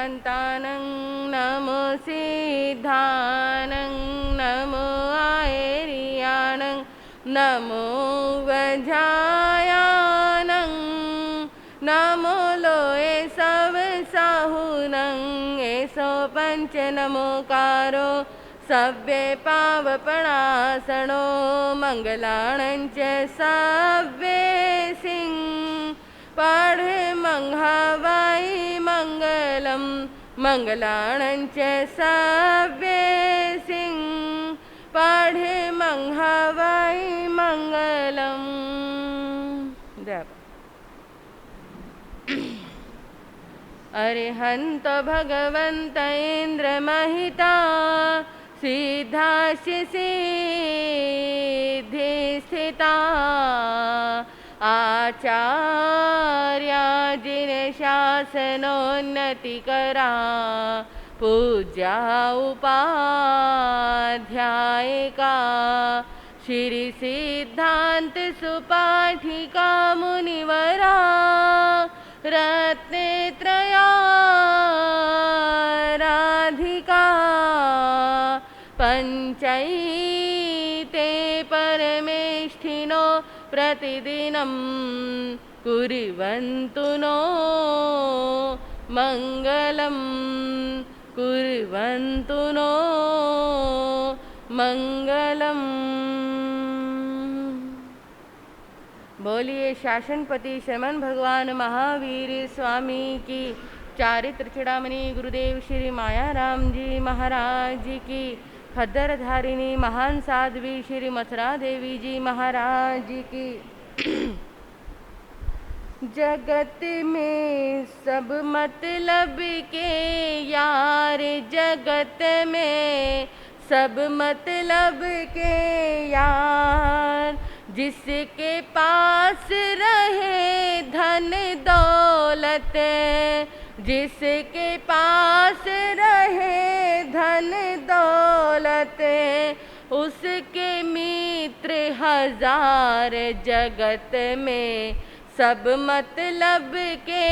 अरिहन्तानं नमो सिद्धानं नमो आयरियानं नमो वजायानं नमो लोए सब साहुनं ऐसो पंच नमोकारो सव्ये पावपणासनो मंगलाणं च सव्ये सिंह पढ़े मंघावाई मंगलम मंगलाणं च सव्ये सिंह पढ़े मंघावाई मंगलम। अरिहंत भगवंत इंद्र महिता सिद्धास्य सिद्धि स्थिता आचार्या जिन शासनोन्नति करा पूजा उपाध्यायिका श्री सिद्धांत सुपाठिका मुनिवरा रत्नेत्रया राधिका पंचैते परमेष्ठिनो प्रतिदिनं कुर्वन्तु नो मंगलं कुर्वन्तु नो मंगलम। बोलिए शासनपति श्रमण भगवान महावीर स्वामी की, चारित्र चूड़ामणि गुरुदेव श्री मायाराम जी महाराज की, खद्दर धारिणी महान साध्वी श्री मथुरा देवी जी महाराज की। जगत में सब मतलब के यार, जगत में सब मतलब के यार, जिसके पास रहे धन दौलत, जिसके पास रहे धन दौलत, उसके मित्र हजार। जगत में सब मतलब के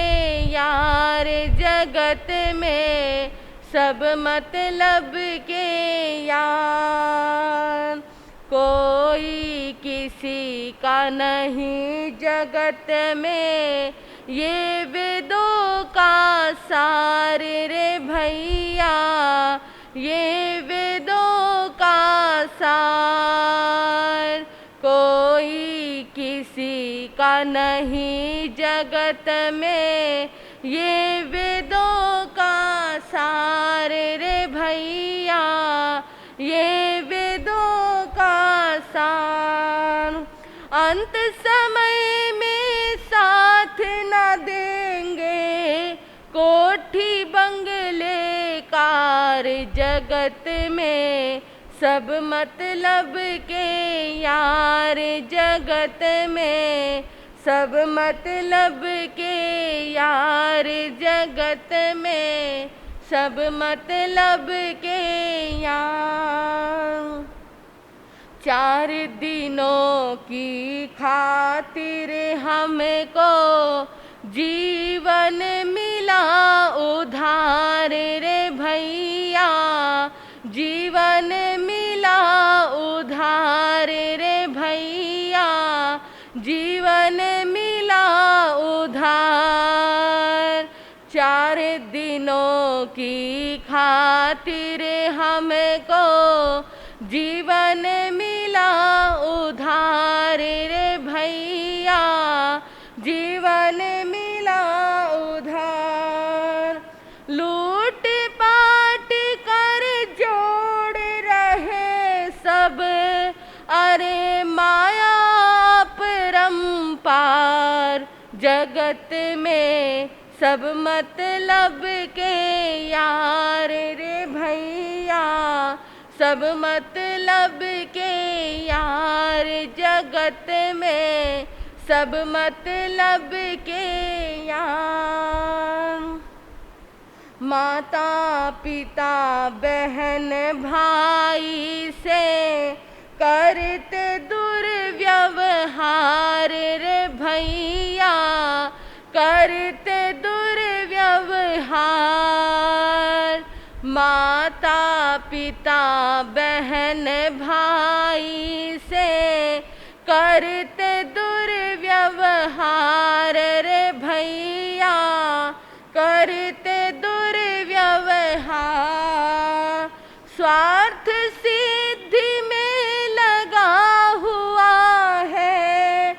यार, जगत में सब मतलब के यार, कोई किसी का नहीं जगत में, ये वेदों का सार रे भैया, ये वेदों का सार, कोई किसी का नहीं जगत में, ये वेदों का सार रे भैया, ये वेदों का सार। अंत समय में साथ न देंगे कोठी बंगले कार, जगत में सब मतलब के यार, जगत में सब मतलब के यार, जगत में सब मतलब के यार। 4 दिनों की खातिर हमको जीवन मिला उधार रे भैया, जीवन मिला उधार रे भैया, जीवन मिला उधार। 4 दिनों की खातिर हमको जीवन मिला उधार रे भैया, जीवन मिला उधार। लूट पाट कर जोड़ रहे सब, अरे माया परंपार, जगत में सब मतलब के यार रे भैया, सब मतलब के यार, जगत में सब मतलब के यार। माता पिता बहन भाई से करते दुर्व्यवहार रे भैया, करते दुर्व्यवहार। माता पिता बहन भाई से करते दुर्व्यवहार रे भैया, करते दुर्व्यवहार। स्वार्थ सिद्धि में लगा हुआ है,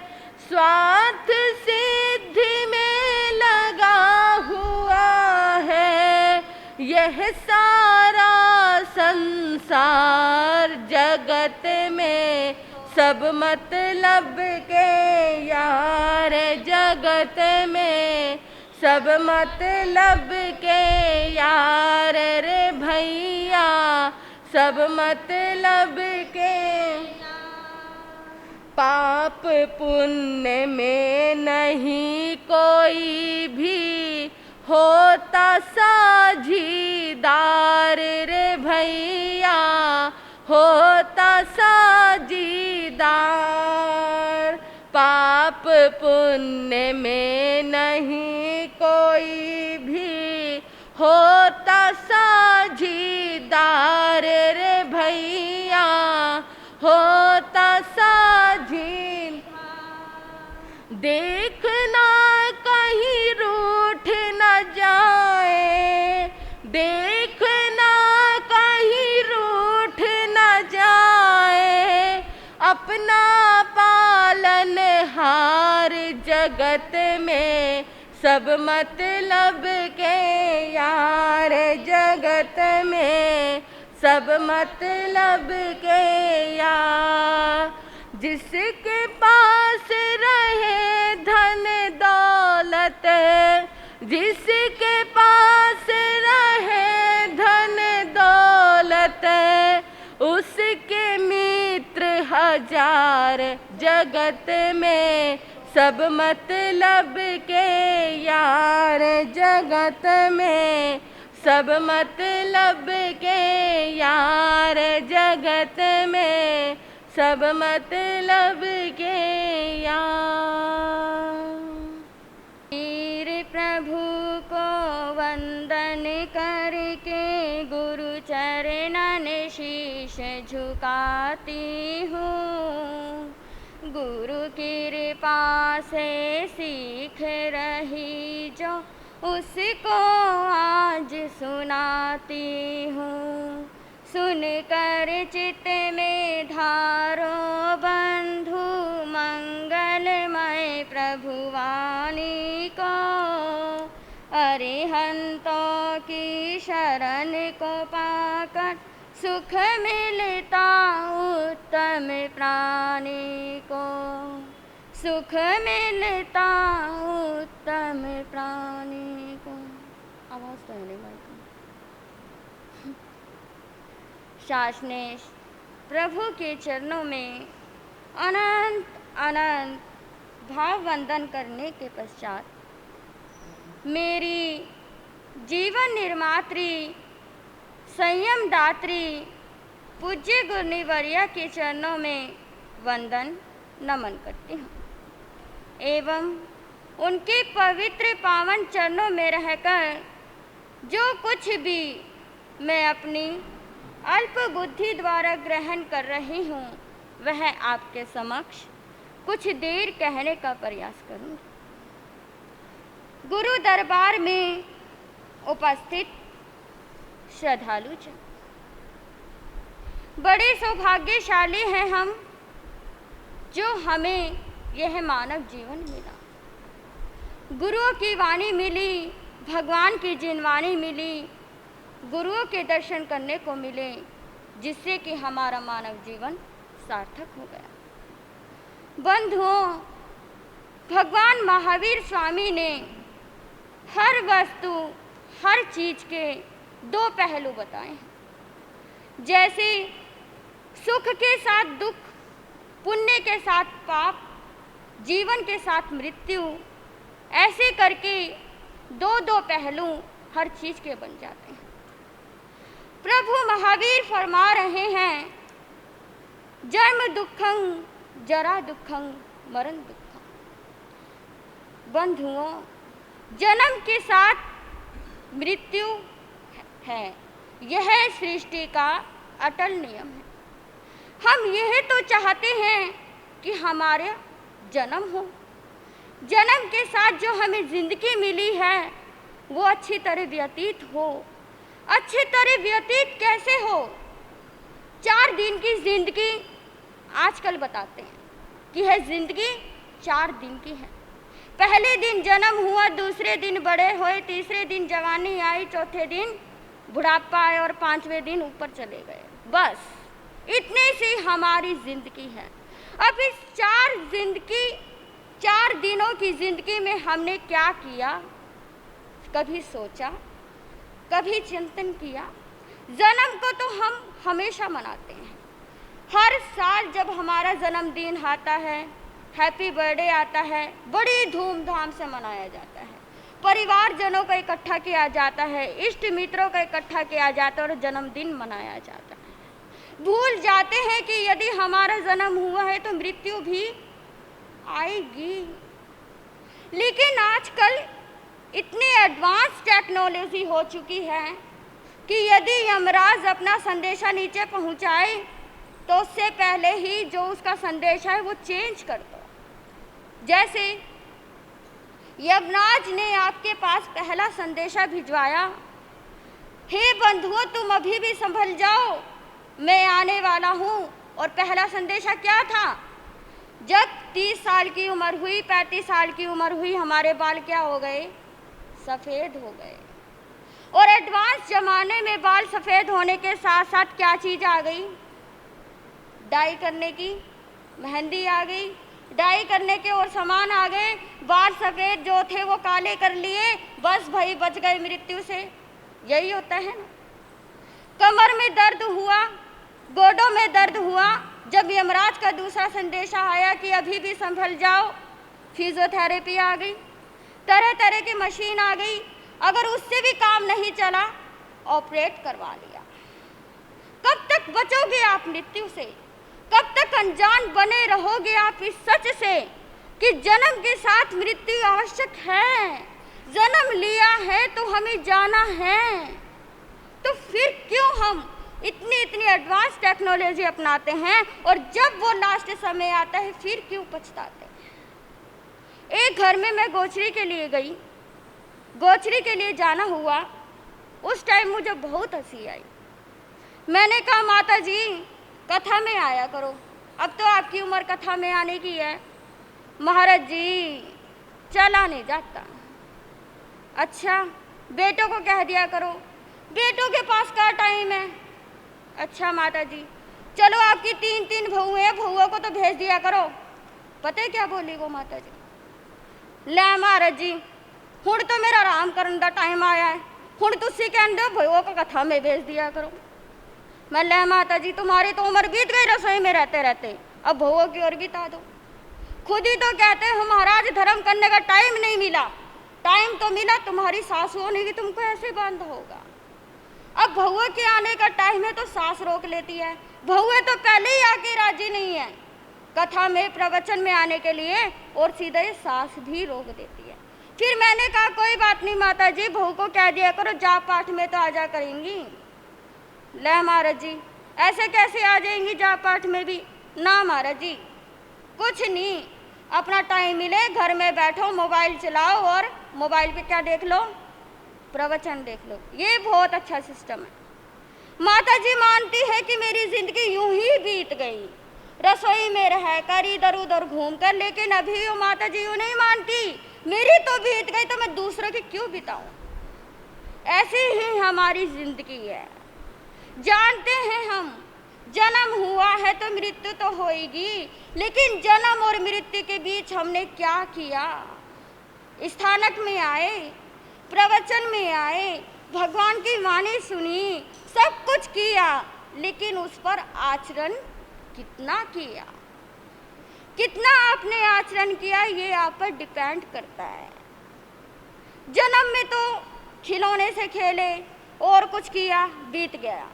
स्वार्थ सिद्धि में लगा हुआ है। यह सारा संसार जगत में सब मतलब के यार, जगत में सब मतलब के यार रे भैया, सब मतलब के। पाप पुण्य में नहीं कोई भी होता साझीदार रे भैया, होता साझीदार। पाप पुण्य में नहीं कोई भी होता साझीदार रे भैया, होता साझीदार। देखना कहीं रूठ न जाए, देखना कहीं रूठ न जाए। अपना पालन हार जगत में सब मतलब के यार, जगत में सब मतलब के यार। जिसके पास रहे धन दौलत, जिसके पास रहे धन दौलत, उसके मित्र हजार जगत में सब मतलब के यार, जगत में सब मतलब के यार, जगत में सब मतलब के यार। वीर प्रभु को वंदन करके गुरु चरणन शीश झुकाती हूँ। गुरु कृपा से सीख रही जो उसको आज सुनाती हूँ। सुनकर चित्त में धारो बंधु मंगलमय प्रभु वाणी को। अरिहंतों की शरण को पाकर सुख मिलता उत्तम प्राणी को, सुख मिलता उत्तम प्राणी को। आवाज तो है नहीं माइक। शासनेश प्रभु के चरणों में अनंत अनंत भाव वंदन करने के पश्चात मेरी जीवन निर्मात्री संयम दात्री पूज्य गुरुनिवर्या के चरणों में वंदन नमन करती हूँ एवं उनके पवित्र पावन चरणों में रहकर जो कुछ भी मैं अपनी अल्प बुद्धि द्वारा ग्रहण कर रही हूँ वह आपके समक्ष कुछ देर कहने का प्रयास करूँगी। गुरु दरबार में उपस्थित श्रद्धालु जन, बड़े सौभाग्यशाली हैं हम जो हमें यह मानव जीवन मिला। गुरुओं की वाणी मिली, भगवान की जिनवाणी मिली, गुरुओं के दर्शन करने को मिले, जिससे कि हमारा मानव जीवन सार्थक हो गया। बंधुओं, भगवान महावीर स्वामी ने हर वस्तु हर चीज के दो पहलू बताए हैं। जैसे सुख के साथ दुख, पुण्य के साथ पाप, जीवन के साथ मृत्यु, ऐसे करके दो दो पहलू हर चीज के बन जाते हैं। प्रभु महावीर फरमा रहे हैं, जन्म दुखं जरा दुखं मरण दुखं। बंधुओं, जन्म के साथ मृत्यु है, यह सृष्टि का अटल नियम है। हम यह तो चाहते हैं कि हमारे जन्म हो, जन्म के साथ जो हमें ज़िंदगी मिली है वो अच्छी तरह व्यतीत हो। अच्छी तरह व्यतीत कैसे हो? 4 दिन की ज़िंदगी आजकल बताते हैं कि यह ज़िंदगी 4 दिन की है। पहले दिन जन्म हुआ, दूसरे दिन बड़े हुए, तीसरे दिन जवानी आई, चौथे दिन बुढ़ापा आए और 5वें दिन ऊपर चले गए। बस इतनी सी हमारी ज़िंदगी है। अब इस 4 दिनों की ज़िंदगी में हमने क्या किया? कभी सोचा, कभी चिंतन किया? जन्म को तो हम हमेशा मनाते हैं। हर साल जब हमारा जन्मदिन आता है, हैप्पी बर्थडे आता है, बड़ी धूमधाम से मनाया जाता है। परिवारजनों को इकट्ठा किया जाता है, इष्ट मित्रों को इकट्ठा किया जाता है और जन्मदिन मनाया जाता है। भूल जाते हैं कि यदि हमारा जन्म हुआ है तो मृत्यु भी आएगी। लेकिन आजकल इतनी एडवांस टेक्नोलॉजी हो चुकी है कि यदि यमराज अपना संदेशा नीचे पहुंचाए तो उससे पहले ही जो उसका संदेशा है वो चेंज कर दो। जैसे यमराज ने आपके पास पहला संदेशा भिजवाया, हे बंधुओं तुम अभी भी संभल जाओ, मैं आने वाला हूँ। और पहला संदेशा क्या था? जब 30 साल की उम्र हुई, 35 साल की उम्र हुई, हमारे बाल क्या हो गए? सफ़ेद हो गए। और एडवांस ज़माने में बाल सफ़ेद होने के साथ साथ क्या चीज़ आ गई? डाई करने की मेहंदी आ गई, डाई करने के और सामान आ गए। बाल सफ़ेद जो थे वो काले कर लिए, बस भाई बच गए मृत्यु से। यही होता है ना। कमर में दर्द हुआ, गोडों में दर्द हुआ, जब यमराज का दूसरा संदेशा आया कि अभी भी संभल जाओ, फिजियोथेरेपी आ गई, तरह तरह की मशीन आ गई। अगर उससे भी काम नहीं चला, ऑपरेट करवा लिया। कब तक बचोगे आप मृत्यु से? कब तक अनजान बने रहोगे आप इस सच से कि जन्म के साथ मृत्यु आवश्यक है? जन्म लिया है तो हमें जाना है। तो फिर क्यों हम इतनी एडवांस टेक्नोलॉजी अपनाते हैं और जब वो लास्ट समय आता है फिर क्यों पछताते हैं? एक घर में मैं गोचरी के लिए गई, गोचरी के लिए जाना हुआ। उस टाइम मुझे बहुत हंसी आई। मैंने कहा माता जी कथा में आया करो, अब तो आपकी उम्र कथा में आने की है। महाराज जी चला नहीं जाता। अच्छा बेटों को कह दिया करो, बेटों के पास क्या टाइम है। अच्छा माता जी चलो आपकी 3 बहुएं हैं, बहुओं को तो भेज दिया करो। पता है क्या बोली वो माता जी? ले महाराज जी हुण तो मेरा आराम करने का टाइम आया है, हुण तुसी कहते हो बहुओं को कथा में भेज दिया करो। मैं ले माता जी तुम्हारी तो उम्र बीत गई रसोई में रहते रहते, अब बहुओं की ओर बिता दो। खुद ही तो कहते हो महाराज धर्म करने का टाइम नहीं मिला। टाइम तो मिला, तुम्हारी सासुओं ने भी तुमको ऐसे बांधा होगा। अब बहुओं के आने का टाइम है तो सास रोक लेती है। बहुएं तो पहले ही आके राजी नहीं है कथा में प्रवचन में आने के लिए, और सीधे सास भी रोक देती है। फिर मैंने कहा कोई बात नहीं माता जी, बहू को कह दिया करो जाप पाठ में तो आ जा करेंगी। ले महाराज जी ऐसे कैसे आ जाएंगी जाप पाठ में भी? ना महाराज जी कुछ नहीं, अपना टाइम मिले घर में बैठो, मोबाइल चलाओ और मोबाइल पे क्या देख लो? प्रवचन देख लो। ये बहुत अच्छा सिस्टम है। माता जी मानती है कि मेरी जिंदगी यूं ही बीत गई रसोई में रह कर, इधर उधर घूम कर, लेकिन अभी वो माता जी यूं नहीं मानती, मेरी तो बीत गई तो मैं दूसरों की क्यों बिताऊं। ऐसी ही हमारी जिंदगी है। जानते हैं हम जन्म हुआ है तो मृत्यु तो होएगी, लेकिन जन्म और मृत्यु के बीच हमने क्या किया? स्थानक में आए, प्रवचन में आए, भगवान की वाणी सुनी, सब कुछ किया, लेकिन उस पर आचरण कितना किया? कितना आपने आचरण किया ये आप पर डिपेंड करता है। जन्म में तो खिलौने से खेले और कुछ किया, बीत गया।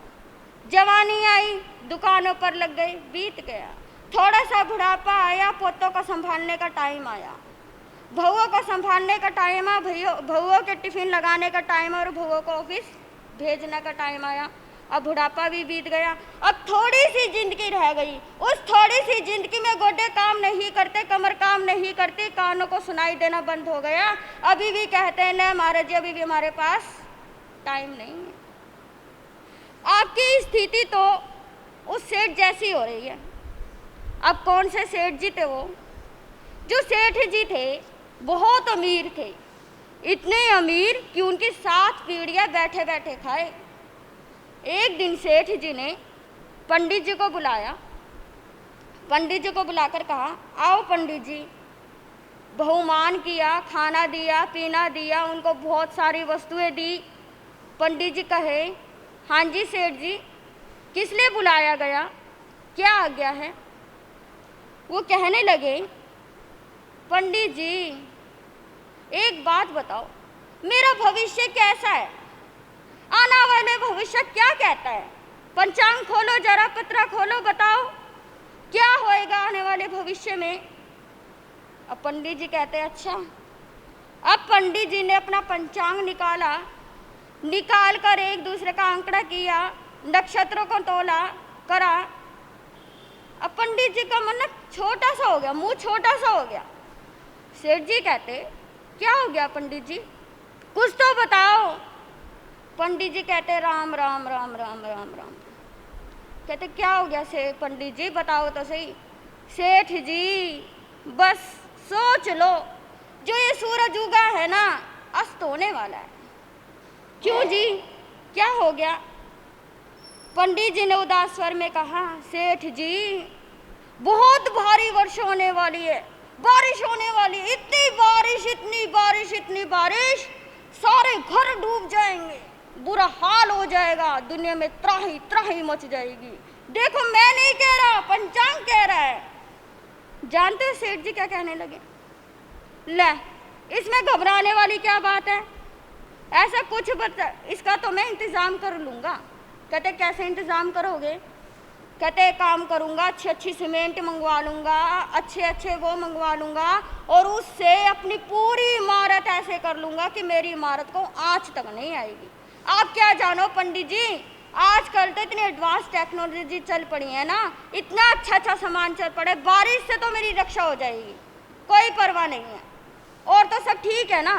जवानी आई, दुकानों पर लग गए, बीत गया। थोड़ा सा बुढ़ापा आया, पोतों को संभालने का टाइम आया, बहुओं को संभालने का टाइम है, बहुओं के टिफिन लगाने का टाइम है और बहुओं को ऑफिस भेजने का टाइम आया, अब बुढ़ापा भी बीत गया, अब थोड़ी सी जिंदगी रह गई। उस थोड़ी सी जिंदगी में गोडे काम नहीं करते, कमर काम नहीं करती, कानों को सुनाई देना बंद हो गया। अभी भी कहते हैं ना महाराज जी, अभी भी हमारे पास टाइम नहीं है। आपकी स्थिति तो उस सेठ जैसी हो रही है। अब कौन से सेठ जी थे वो? जो सेठ जी थे बहुत अमीर थे, इतने अमीर कि उनकी 7 पीढ़ियां बैठे बैठे खाए। एक दिन सेठ जी ने पंडित जी को बुलाया, पंडित जी को बुलाकर कहा, आओ पंडित जी। बहुमान किया, खाना दिया, पीना दिया, उनको बहुत सारी वस्तुएं दी। पंडित जी कहे, हाँ जी सेठ जी, किस लिए बुलाया गया, क्या आज्ञा है? वो कहने लगे, पंडित जी एक बात बताओ, मेरा भविष्य कैसा है, आने वाले भविष्य क्या कहता है? पंचांग खोलो जरा, पत्रा खोलो, बताओ क्या होएगा आने वाले भविष्य में। अब पंडित जी कहते हैं अच्छा। अब पंडित जी ने अपना पंचांग निकाला, निकाल कर एक दूसरे का आंकड़ा किया, नक्षत्रों को तोला करा। अब पंडित जी का मन छोटा सा हो गया, मुंह छोटा सा हो गया। सेठ जी कहते, क्या हो गया पंडित जी, कुछ तो बताओ। पंडित जी कहते, राम राम राम राम राम राम। कहते, क्या हो गया से पंडित जी, बताओ तो सही। सेठ जी बस सोच लो, जो ये सूरज उगा है ना, अस्त होने वाला है। क्यों जी, क्या हो गया? पंडित जी ने उदास स्वर में कहा, सेठ जी बहुत भारी वर्षा होने वाली है, बारिश होने वाली है, इतनी बारिश इतनी बारिश इतनी बारिश, सारे घर डूब जाएंगे, बुरा हाल हो जाएगा, दुनिया में त्राही त्राही मच जाएगी। देखो मैं नहीं कह रहा, पंचांग कह रहा है। जानते हो सेठ जी क्या कहने लगे? ले, इसमें घबराने वाली क्या बात है, ऐसा कुछ बता, इसका तो मैं इंतजाम कर लूंगा। कहते, कैसे इंतजाम करोगे? कहते, काम करूंगा, अच्छी अच्छी सीमेंट मंगवा लूंगा, अच्छे अच्छे वो मंगवा लूंगा, और उससे अपनी पूरी इमारत ऐसे कर लूंगा कि मेरी इमारत को आँच तक नहीं आएगी। आप क्या जानो पंडित जी, आजकल तो इतनी एडवांस टेक्नोलॉजी चल पड़ी है ना, इतना अच्छा अच्छा सामान चल पड़े, बारिश से तो मेरी रक्षा हो जाएगी, कोई परवाह नहीं है, और तो सब ठीक है ना,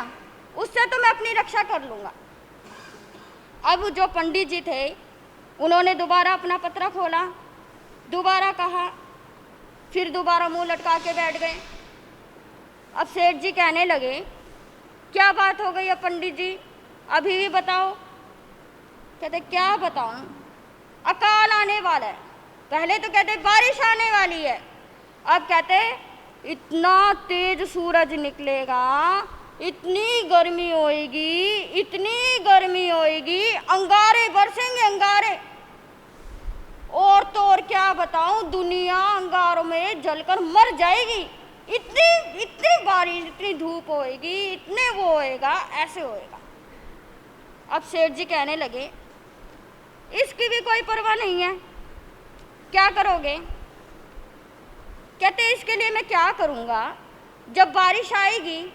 उससे तो मैं अपनी रक्षा कर लूंगा। अब जो पंडित जी थे उन्होंने दोबारा अपना पत्र खोला, दोबारा कहा, फिर दोबारा मुंह लटका के बैठ गए। अब सेठ जी कहने लगे, क्या बात हो गई है पंडित जी, अभी भी बताओ। कहते, क्या बताऊं, अकाल आने वाला है। पहले तो कहते बारिश आने वाली है, अब कहते इतना तेज सूरज निकलेगा, इतनी गर्मी होएगी, इतनी गर्मी होएगी, अंगारे बरसेंगे अंगारे। और तो और क्या बताऊं, दुनिया अंगारों में जलकर मर जाएगी, इतनी इतनी बारिश, इतनी धूप होएगी, इतने वो होएगा, ऐसे होएगा। अब सेठ जी कहने लगे, इसकी भी कोई परवाह नहीं है, क्या करोगे? कहते, इसके लिए मैं क्या करूंगा, जब बारिश आएगी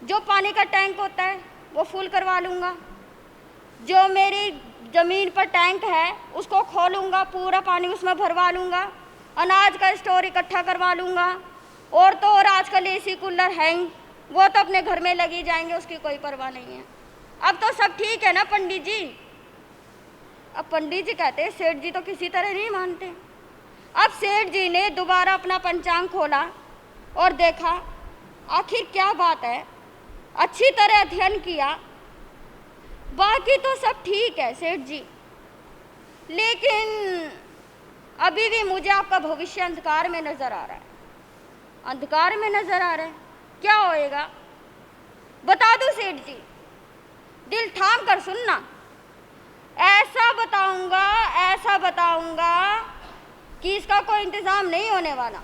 जो पानी का टैंक होता है वो फुल करवा लूंगा, जो मेरी जमीन पर टैंक है उसको खोलूंगा, पूरा पानी उसमें भरवा लूंगा, अनाज का स्टोर इकट्ठा करवा लूंगा, और तो और आजकल एसी कूलर है ही, वो तो अपने घर में लगी जाएंगे, उसकी कोई परवाह नहीं है। अब तो सब ठीक है ना पंडित जी? अब पंडित जी कहते, सेठ जी तो किसी तरह नहीं मानते। अब सेठ जी ने दोबारा अपना पंचांग खोला और देखा आखिर क्या बात है, अच्छी तरह अध्ययन किया, बाकी तो सब ठीक है सेठ जी, लेकिन अभी भी मुझे आपका भविष्य अंधकार में नजर आ रहा है, अंधकार में नजर आ रहा है, क्या होएगा बता दो सेठ जी, दिल थाम कर सुनना, ऐसा बताऊंगा कि इसका कोई इंतजाम नहीं होने वाला,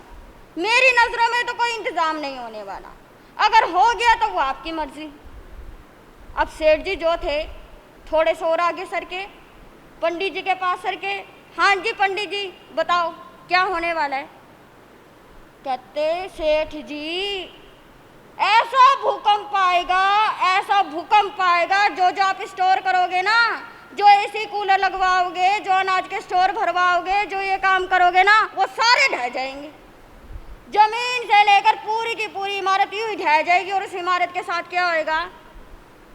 मेरी नजरों में तो कोई इंतजाम नहीं होने वाला, अगर हो गया तो वो आपकी मर्जी। अब सेठ जी जो थे थोड़े से और आगे सर के पंडित जी के पास सर के, हाँ जी पंडित जी बताओ क्या होने वाला है? कहते, सेठ जी ऐसा भूकंप आएगा, ऐसा भूकंप आएगा, जो जो आप स्टोर करोगे ना, जो एसी कूलर लगवाओगे, जो अनाज के स्टोर भरवाओगे, जो ये काम करोगे ना, वो सारे ढह जाएंगे। जमीन से लेकर पूरी की पूरी इमारत यूं ही ढह जाएगी और उस इमारत के साथ क्या होएगा?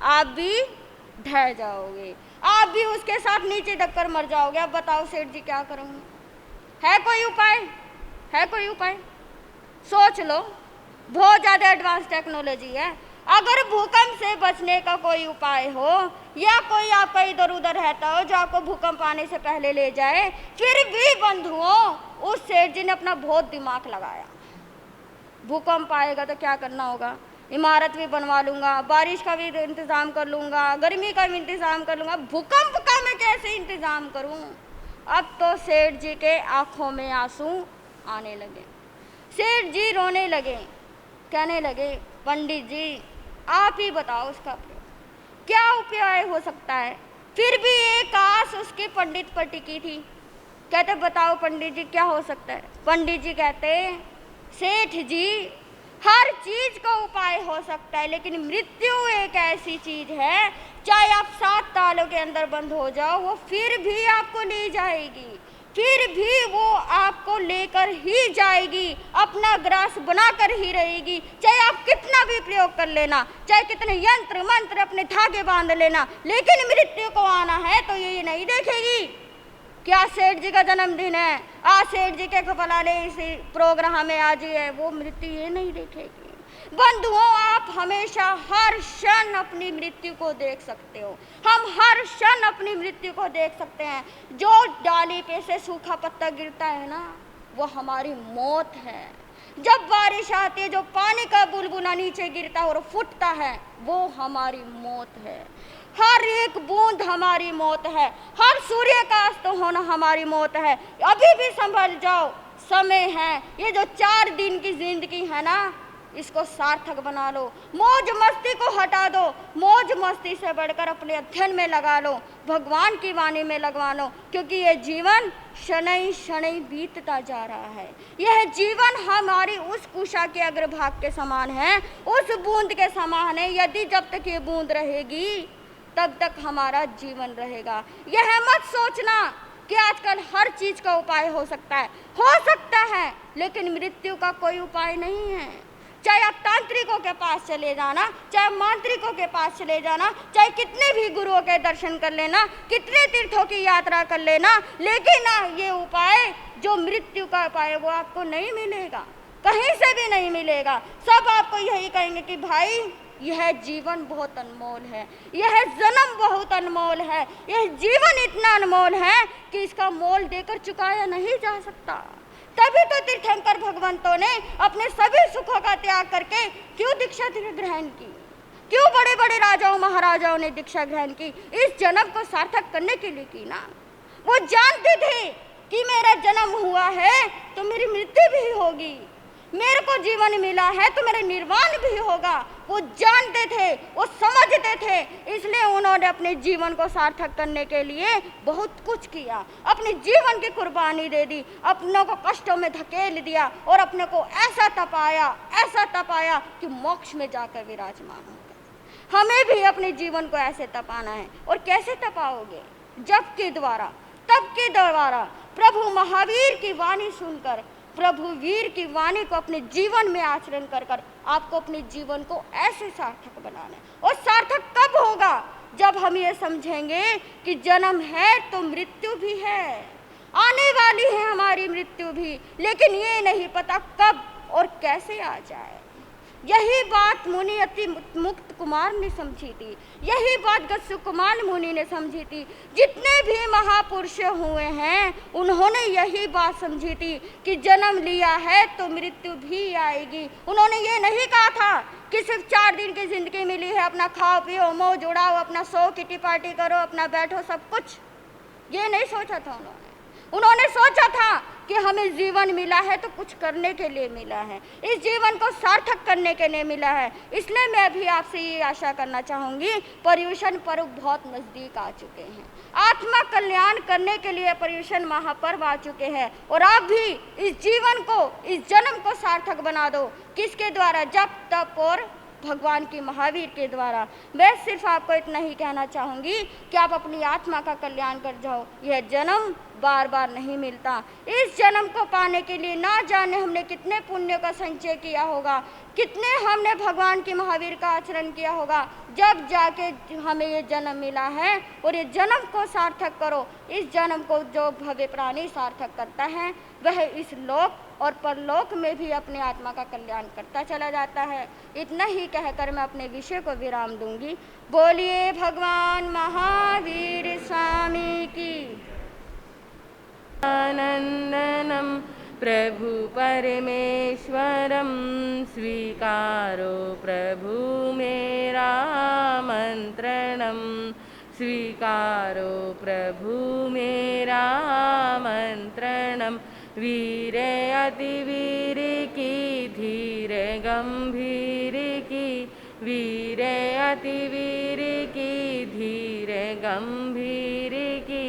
आप भी ढह जाओगे, आप भी उसके साथ नीचे दबकर मर जाओगे। अब बताओ सेठ जी क्या करूँगी? है कोई उपाय? है कोई उपाय? सोच लो, बहुत ज़्यादा एडवांस टेक्नोलॉजी है। अगर भूकंप से बचने का कोई उपाय हो या कोई आपका इधर उधर रहता हो जो आपको भूकंप आने से पहले ले जाए, फिर भी बंधुओं उस सेठ जी ने अपना बहुत दिमाग लगाया। भूकंप आएगा तो क्या करना होगा? इमारत भी बनवा लूँगा, बारिश का भी इंतज़ाम कर लूँगा, गर्मी का भी इंतज़ाम कर लूँगा, भूकंप का मैं कैसे इंतज़ाम करूँ? अब तो सेठ जी के आँखों में आंसू आने लगे। सेठ जी रोने लगे, कहने लगे, पंडित जी आप ही बताओ उसका क्या उपाय हो सकता है? फिर भी एक आस उसके पंडित पर टिकी थी। कहते बताओ पंडित जी क्या हो सकता है? पंडित जी कहते, सेठ जी हर चीज का उपाय हो सकता है, लेकिन मृत्यु एक ऐसी चीज है, चाहे आप 7 तालों के अंदर बंद हो जाओ, वो फिर भी आपको ले जाएगी, फिर भी वो आपको लेकर ही जाएगी, अपना ग्रास बनाकर ही रहेगी। चाहे आप कितना भी प्रयोग कर लेना, चाहे कितने यंत्र मंत्र अपने धागे बांध लेना, लेकिन मृत्यु को आना है तो ये नहीं देखेगी। क्या सेठ जी का जन्मदिन है, आज सेठ जी के कपलाले इसी प्रोग्राम में आज ही है, वो मृत्यु ये नहीं देखेगी। बंधुओं आप हमेशा हर क्षण अपनी मृत्यु को देख सकते हो, हम हर क्षण अपनी मृत्यु को देख सकते हैं। जो डाली पे से सूखा पत्ता गिरता है ना, वो हमारी मौत है। जब बारिश आती है, जो पानी का बुलबुला नीचे गिरता है और फूटता है, वो हमारी मौत है। हर एक बूंद हमारी मौत है, हर सूर्य का अस्त होना हमारी मौत है। अभी भी संभल जाओ, समय है। ये जो 4 दिन की जिंदगी है ना, इसको सार्थक बना लो। मौज मस्ती को हटा दो, मौज मस्ती से बढ़कर अपने अध्ययन में लगा लो, भगवान की वाणी में लगवा लो, क्योंकि ये जीवन शनै शनै बीतता जा रहा है। यह जीवन हमारी उस कुशा के अग्रभाग के समान है, उस बूंद के समान है। यदि जब तक ये बूंद रहेगी तब तक हमारा जीवन रहेगा। यह मत सोचना कि आजकल हर चीज का उपाय हो सकता है, लेकिन मृत्यु का कोई उपाय नहीं है। चाहे आप तांत्रिकों के पास चले जाना, चाहे मांत्रिकों के पास चले जाना, चाहे कितने भी गुरुओं के दर्शन कर लेना, कितने तीर्थों की यात्रा कर लेना, लेकिन ना ये उपाय जो मृत्यु का उपाय वो आपको नहीं मिलेगा, कहीं से भी नहीं मिलेगा। सब आपको यही कहेंगे कि भाई यह जीवन बहुत अनमोल है, यह जन्म बहुत अनमोल है, यह जीवन इतना अनमोल है कि इसका मोल देकर चुकाया नहीं जा सकता। तभी तो तीर्थंकर भगवंतों ने अपने सभी सुखों का त्याग करके क्यों दीक्षा ग्रहण की, क्यों बड़े बड़े राजाओं महाराजाओं ने दीक्षा ग्रहण की? इस जन्म को सार्थक करने के लिए की ना। वो जानते थे कि मेरा जन्म हुआ है तो मेरी मृत्यु भी होगी, मेरे को जीवन मिला है तो मेरा निर्वाण भी होगा। वो जानते थे, वो समझते थे, इसलिए उन्होंने अपने जीवन को सार्थक करने के लिए बहुत कुछ किया, अपने जीवन की कुर्बानी दे दी, अपनों को कष्टों में धकेल दिया और अपने को ऐसा तपाया कि मोक्ष में जाकर विराजमान हो गए। हमें भी अपने जीवन को ऐसे तपाना है। और कैसे तपाओगे? जप के द्वारा, तप के द्वारा, प्रभु महावीर की वाणी सुनकर, प्रभु वीर की वाणी को अपने जीवन में आचरण कर कर आपको अपने जीवन को ऐसे सार्थक बनाना है। और सार्थक कब होगा? जब हम ये समझेंगे कि जन्म है तो मृत्यु भी है, आने वाली है हमारी मृत्यु भी, लेकिन ये नहीं पता कब और कैसे आ जाए। यही बात मुनि अति मुक्त कुमार ने समझी थी, यही बात गस्सु कुमार मुनि ने समझी थी। जितने भी महापुरुष हुए हैं उन्होंने यही बात समझी थी कि जन्म लिया है तो मृत्यु भी आएगी। उन्होंने ये नहीं कहा था कि सिर्फ 4 दिन की जिंदगी मिली है, अपना खाओ पियो मौज उड़ाओ, अपना सो किटी पार्टी करो, अपना बैठो, सब कुछ। ये नहीं सोचा था उन्होंने सोचा था कि हमें जीवन मिला है तो कुछ करने के लिए मिला है, इस जीवन को सार्थक करने के लिए मिला है। इसलिए मैं भी आपसे ये आशा करना चाहूँगी, पर्युषण पर्व बहुत नज़दीक आ चुके हैं, आत्मा कल्याण करने के लिए पर्युषण महापर्व आ चुके हैं, और आप भी इस जीवन को, इस जन्म को सार्थक बना दो। किसके द्वारा? जप तप और भगवान के महावीर के द्वारा। मैं सिर्फ आपको इतना ही कहना चाहूँगी कि आप अपनी आत्मा का कल्याण कर जाओ। यह जन्म बार बार नहीं मिलता। इस जन्म को पाने के लिए ना जाने हमने कितने पुण्य का संचय किया होगा, कितने हमने भगवान के महावीर का आचरण किया होगा, जब जाके हमें ये जन्म मिला है। और ये जन्म को सार्थक करो। इस जन्म को जो भव्य प्राणी सार्थक करता है वह इस लोक और परलोक में भी अपने आत्मा का कल्याण करता चला जाता है। इतना ही कहकर मैं अपने विषय को विराम दूंगी। बोलिए भगवान महावीर स्वामी की। आनंदनम प्रभु परमेश्वरम स्वीकारो प्रभु मेरा मंत्रणम, स्वीकारो प्रभु मेरा मंत्रणम। वीर अति वीर की धीर गंभीर की, वीर अति वीर की धीर गंभीर की।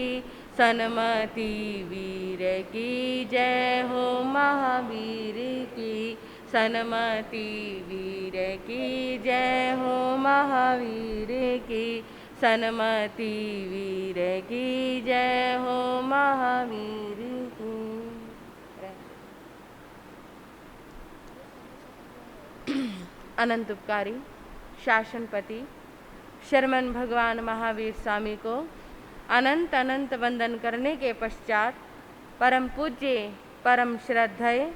सन्मति वीर की जय हो महावीर की, सन्मति वीर की जय हो महावीर की, सन्मति वीर की जय हो महावीर की। अनंत उपकारी शासनपति शर्मन भगवान महावीर स्वामी को अनंत अनंत वंदन करने के पश्चात परम पूज्य परम श्रद्धेय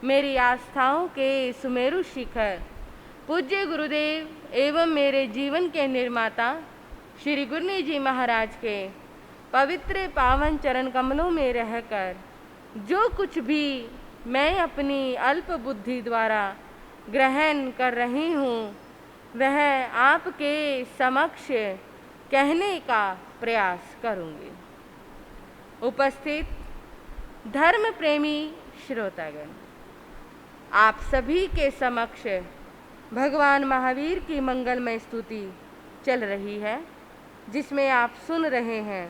मेरी आस्थाओं के सुमेरु शिखर पूज्य गुरुदेव एवं मेरे जीवन के निर्माता श्री गुरनी जी महाराज के पवित्र पावन चरण कमलों में रहकर जो कुछ भी मैं अपनी अल्प बुद्धि द्वारा ग्रहण कर रही हूँ वह आपके समक्ष कहने का प्रयास करूँगी। उपस्थित धर्म प्रेमी श्रोतागण, आप सभी के समक्ष भगवान महावीर की मंगलमय स्तुति चल रही है, जिसमें आप सुन रहे हैं।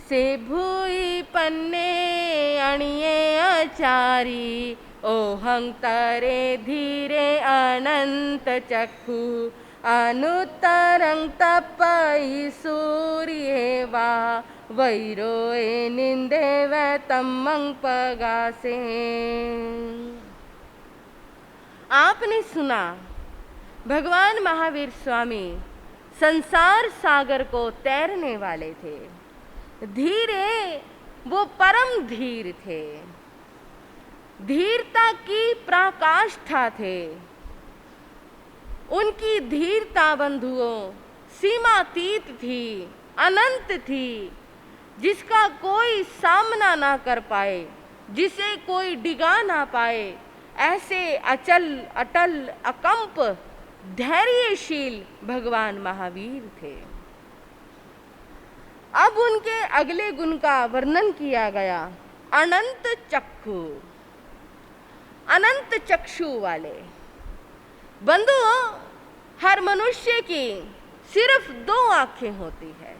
से भूई पन्ने अणिये आचारी, ओहं तरे धीरे अनंत चक्षु, अनुत्तरं तपई सूर्ये वा, वैरोए निंदे व तमंग पगासे। आपने सुना भगवान महावीर स्वामी संसार सागर को तैरने वाले थे। धीरे वो परम धीर थे, धीरता की पराकाष्ठा थे। उनकी धीरता बंधुओं सीमातीत थी, अनंत थी, जिसका कोई सामना ना कर पाए, जिसे कोई डिगा ना पाए। ऐसे अचल अटल अकंप धैर्यशील भगवान महावीर थे। अब उनके अगले गुण का वर्णन किया गया। अनंत चक्षु, अनंत चक्षु वाले। बंधुओं, हर मनुष्य की सिर्फ 2 आंखें होती है,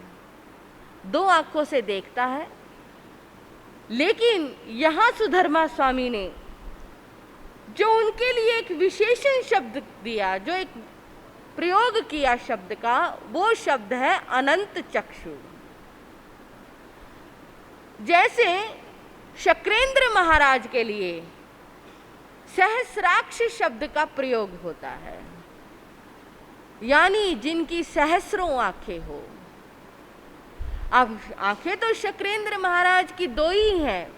2 आंखों से देखता है। लेकिन यहाँ सुधर्मा स्वामी ने जो उनके लिए एक विशेषण शब्द दिया, जो एक प्रयोग किया शब्द का, वो शब्द है अनंत चक्षु। जैसे शक्रेंद्र महाराज के लिए सहस्राक्ष शब्द का प्रयोग होता है, यानी जिनकी सहस्रों आंखें हो। अब आंखें तो शक्रेंद्र महाराज की 2 ही हैं,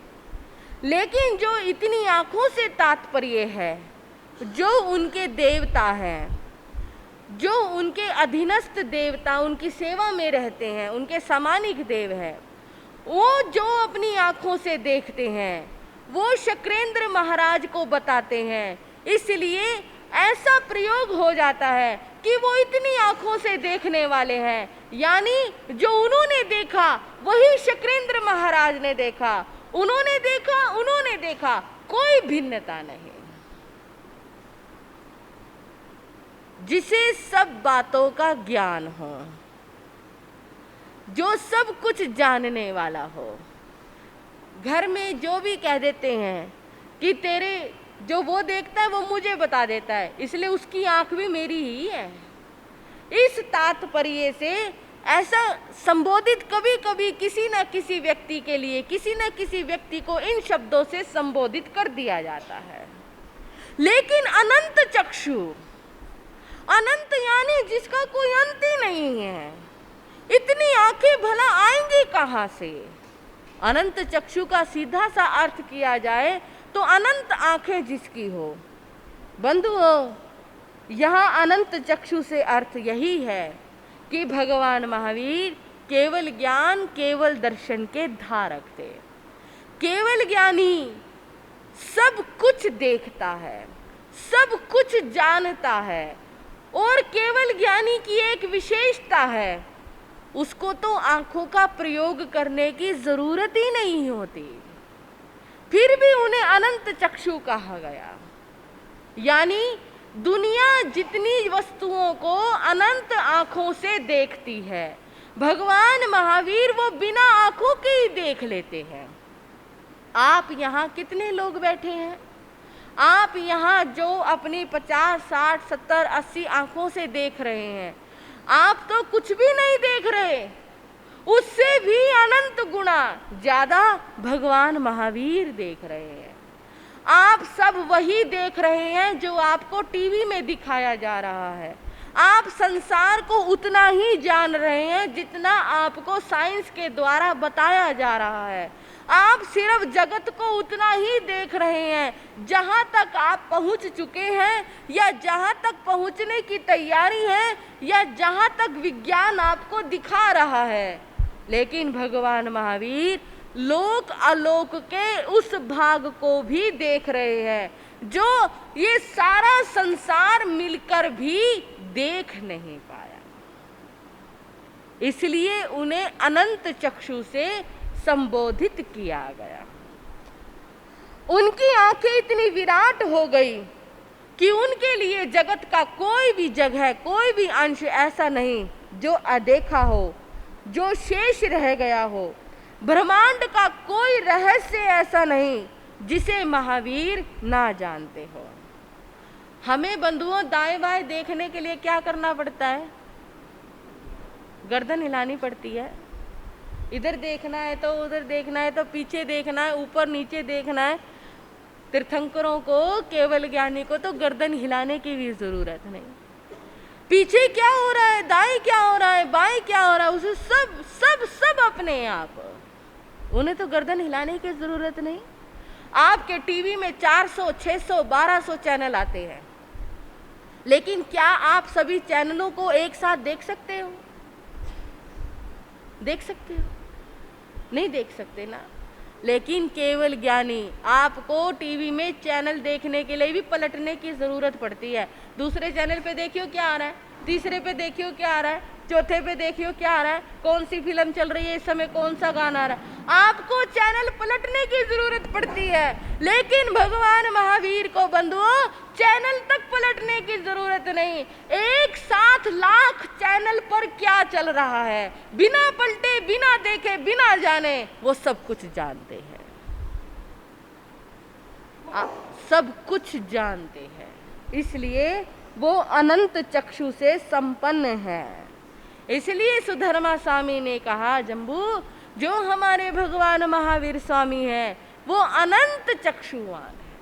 लेकिन जो इतनी आंखों से तात्पर्य है, जो उनके देवता हैं, जो उनके अधीनस्थ देवता उनकी सेवा में रहते हैं, उनके समानिक देव हैं, वो जो अपनी आंखों से देखते हैं वो शक्रेंद्र महाराज को बताते हैं। इसलिए ऐसा प्रयोग हो जाता है कि वो इतनी आंखों से देखने वाले हैं, यानी जो उन्होंने देखा वही शक्रेंद्र महाराज ने देखा। उन्होंने देखा, कोई भिन्नता नहीं। जिसे सब बातों का ज्ञान हो, जो सब कुछ जानने वाला हो। घर में जो भी कह देते हैं कि तेरे जो वो देखता है वो मुझे बता देता है, इसलिए उसकी आंख भी मेरी ही है। इस तात्पर्य से ऐसा संबोधित कभी कभी किसी न किसी व्यक्ति के लिए, किसी न किसी व्यक्ति को इन शब्दों से संबोधित कर दिया जाता है। लेकिन अनंत चक्षु, अनंत यानी जिसका कोई अंत ही नहीं है, इतनी आंखें भला आएंगी कहां से? अनंत चक्षु का सीधा सा अर्थ किया जाए तो अनंत आंखें जिसकी हो। बंधुओं, यहाँ अनंत चक्षु से अर्थ यही है कि भगवान महावीर केवल ज्ञान, केवल दर्शन के धारक थे। केवल ज्ञानी सब कुछ देखता है, सब कुछ जानता है, और केवल ज्ञानी की एक विशेषता है, उसको तो आंखों का प्रयोग करने की जरूरत ही नहीं होती, फिर भी उन्हें अनंत चक्षु कहा गया। यानी दुनिया जितनी वस्तुओं को अनंत आंखों से देखती है, भगवान महावीर वो बिना आंखों के ही देख लेते हैं। आप यहाँ कितने लोग बैठे हैं? आप यहाँ जो अपनी 50, 60, 70, 80 आंखों से देख रहे हैं, आप तो कुछ भी नहीं देख रहे, उससे भी अनंत गुना ज्यादा भगवान महावीर देख रहे हैं। आप सब वही देख रहे हैं जो आपको टीवी में दिखाया जा रहा है। आप संसार को उतना ही जान रहे हैं जितना आपको साइंस के द्वारा बताया जा रहा है। आप सिर्फ जगत को उतना ही देख रहे हैं जहां तक आप पहुंच चुके हैं, या जहां तक पहुंचने की तैयारी है, या जहां तक विज्ञान आपको दिखा रहा है। लेकिन भगवान महावीर लोक अलोक के उस भाग को भी देख रहे हैं जो ये सारा संसार मिलकर भी देख नहीं पाया। इसलिए उन्हें अनंत चक्षु से संबोधित किया गया। उनकी आंखें इतनी विराट हो गई कि उनके लिए जगत का कोई भी जगह, कोई भी अंश ऐसा नहीं जो अदेखा हो, जो शेष रह गया हो। ब्रह्मांड का कोई रहस्य ऐसा नहीं जिसे महावीर ना जानते हो। हमें बंधुओं दाएं बाएं देखने के लिए क्या करना पड़ता है? गर्दन हिलानी पड़ती है। इधर देखना है तो उधर देखना है, तो पीछे देखना है, ऊपर नीचे देखना है। तीर्थंकरों को, केवल ज्ञानी को तो गर्दन हिलाने की भी जरूरत नहीं। पीछे क्या हो रहा है, दाएं क्या हो रहा है, बाएं क्या हो रहा है, उसे सब सब सब अपने आप, उन्हें तो गर्दन हिलाने की जरूरत नहीं। आपके टीवी में 400, 600, 1200 चैनल आते हैं, लेकिन क्या आप सभी चैनलों को एक साथ देख सकते हो? देख सकते हो? नहीं देख सकते ना। लेकिन केवल ज्ञानी, आपको टीवी में चैनल देखने के लिए भी पलटने की जरूरत पड़ती है। दूसरे चैनल पे देखियो क्या आ रहा है, तीसरे पे देखियो क्या आ रहा है, चौथे पे देखियो क्या आ रहा है, कौन सी फिल्म चल रही है इस समय, कौन सा गाना आ रहा है। आपको चैनल पलटने की जरूरत पड़ती है। लेकिन भगवान महावीर को बंधुओं चैनल तक पलटने की जरूरत नहीं। एक साथ लाख चैनल पर क्या चल रहा है, बिना पलटे, बिना देखे, बिना जाने वो सब कुछ जानते हैं। सब कुछ जानते हैं, इसलिए वो अनंत चक्षु से संपन्न है। इसलिए सुधर्मा स्वामी ने कहा, जम्बू जो हमारे भगवान महावीर स्वामी हैं वो अनंत चक्षुवान है।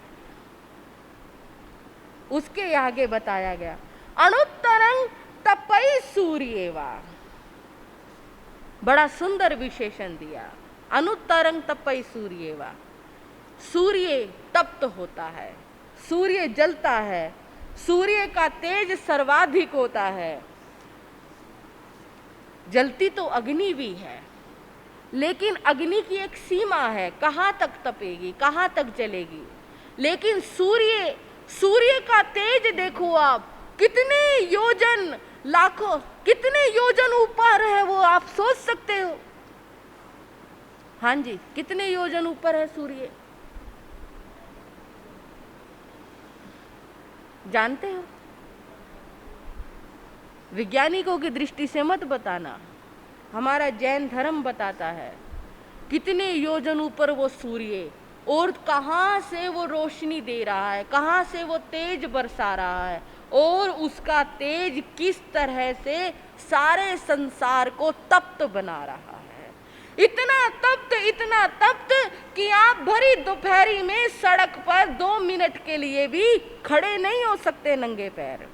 उसके आगे बताया गया, अनुत्तरं तपई सूर्येवा, बड़ा सुंदर विशेषण दिया। अनुत्तरं तपई सूर्येवा, सूर्य तप्त होता है, सूर्य जलता है, सूर्य का तेज सर्वाधिक होता है। जलती तो अग्नि भी है, लेकिन अग्नि की एक सीमा है, कहाँ तक तपेगी, कहाँ तक जलेगी। लेकिन सूर्य का तेज देखो आप, कितने योजन, लाखों, कितने योजन ऊपर है वो आप सोच सकते हो? हाँ जी, कितने योजन ऊपर है सूर्य, जानते हो? वैज्ञानिकों की दृष्टि से मत बताना, हमारा जैन धर्म बताता है कितने योजन ऊपर वो सूर्य और कहाँ से वो रोशनी दे रहा है, कहाँ से वो तेज बरसा रहा है, और उसका तेज किस तरह से सारे संसार को तप्त बना रहा है। इतना तप्त कि आप भरी दोपहरी में सड़क पर 2 मिनट के लिए भी खड़े नहीं हो सकते, नंगे पैर,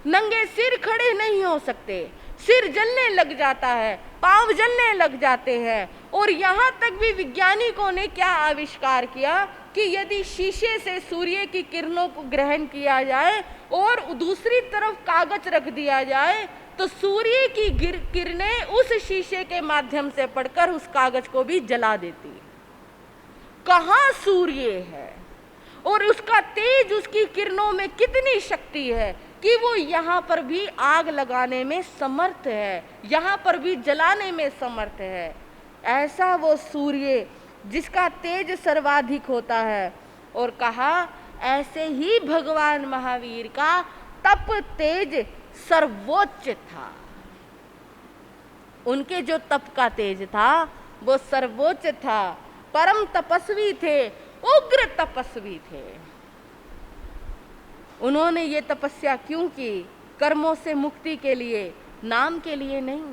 नंगे सिर खड़े नहीं हो सकते। सिर जलने लग जाता है, पांव जलने लग जाते हैं। और यहाँ तक भी वैज्ञानिकों ने क्या आविष्कार किया कि यदि शीशे से सूर्य की किरणों को ग्रहण किया जाए और दूसरी तरफ कागज रख दिया जाए तो सूर्य की किरणें उस शीशे के माध्यम से पड़कर उस कागज को भी जला देती है। कहाँ सूर्य है और उसका तेज, उसकी किरणों में कितनी शक्ति है कि वो यहाँ पर भी आग लगाने में समर्थ है, यहाँ पर भी जलाने में समर्थ है। ऐसा वो सूर्य जिसका तेज सर्वाधिक होता है। और कहा ऐसे ही भगवान महावीर का तप तेज सर्वोच्च था। उनके जो तप का तेज था वो सर्वोच्च था, परम तपस्वी थे, उग्र तपस्वी थे। उन्होंने ये तपस्या क्यों की? कर्मों से मुक्ति के लिए, नाम के लिए नहीं।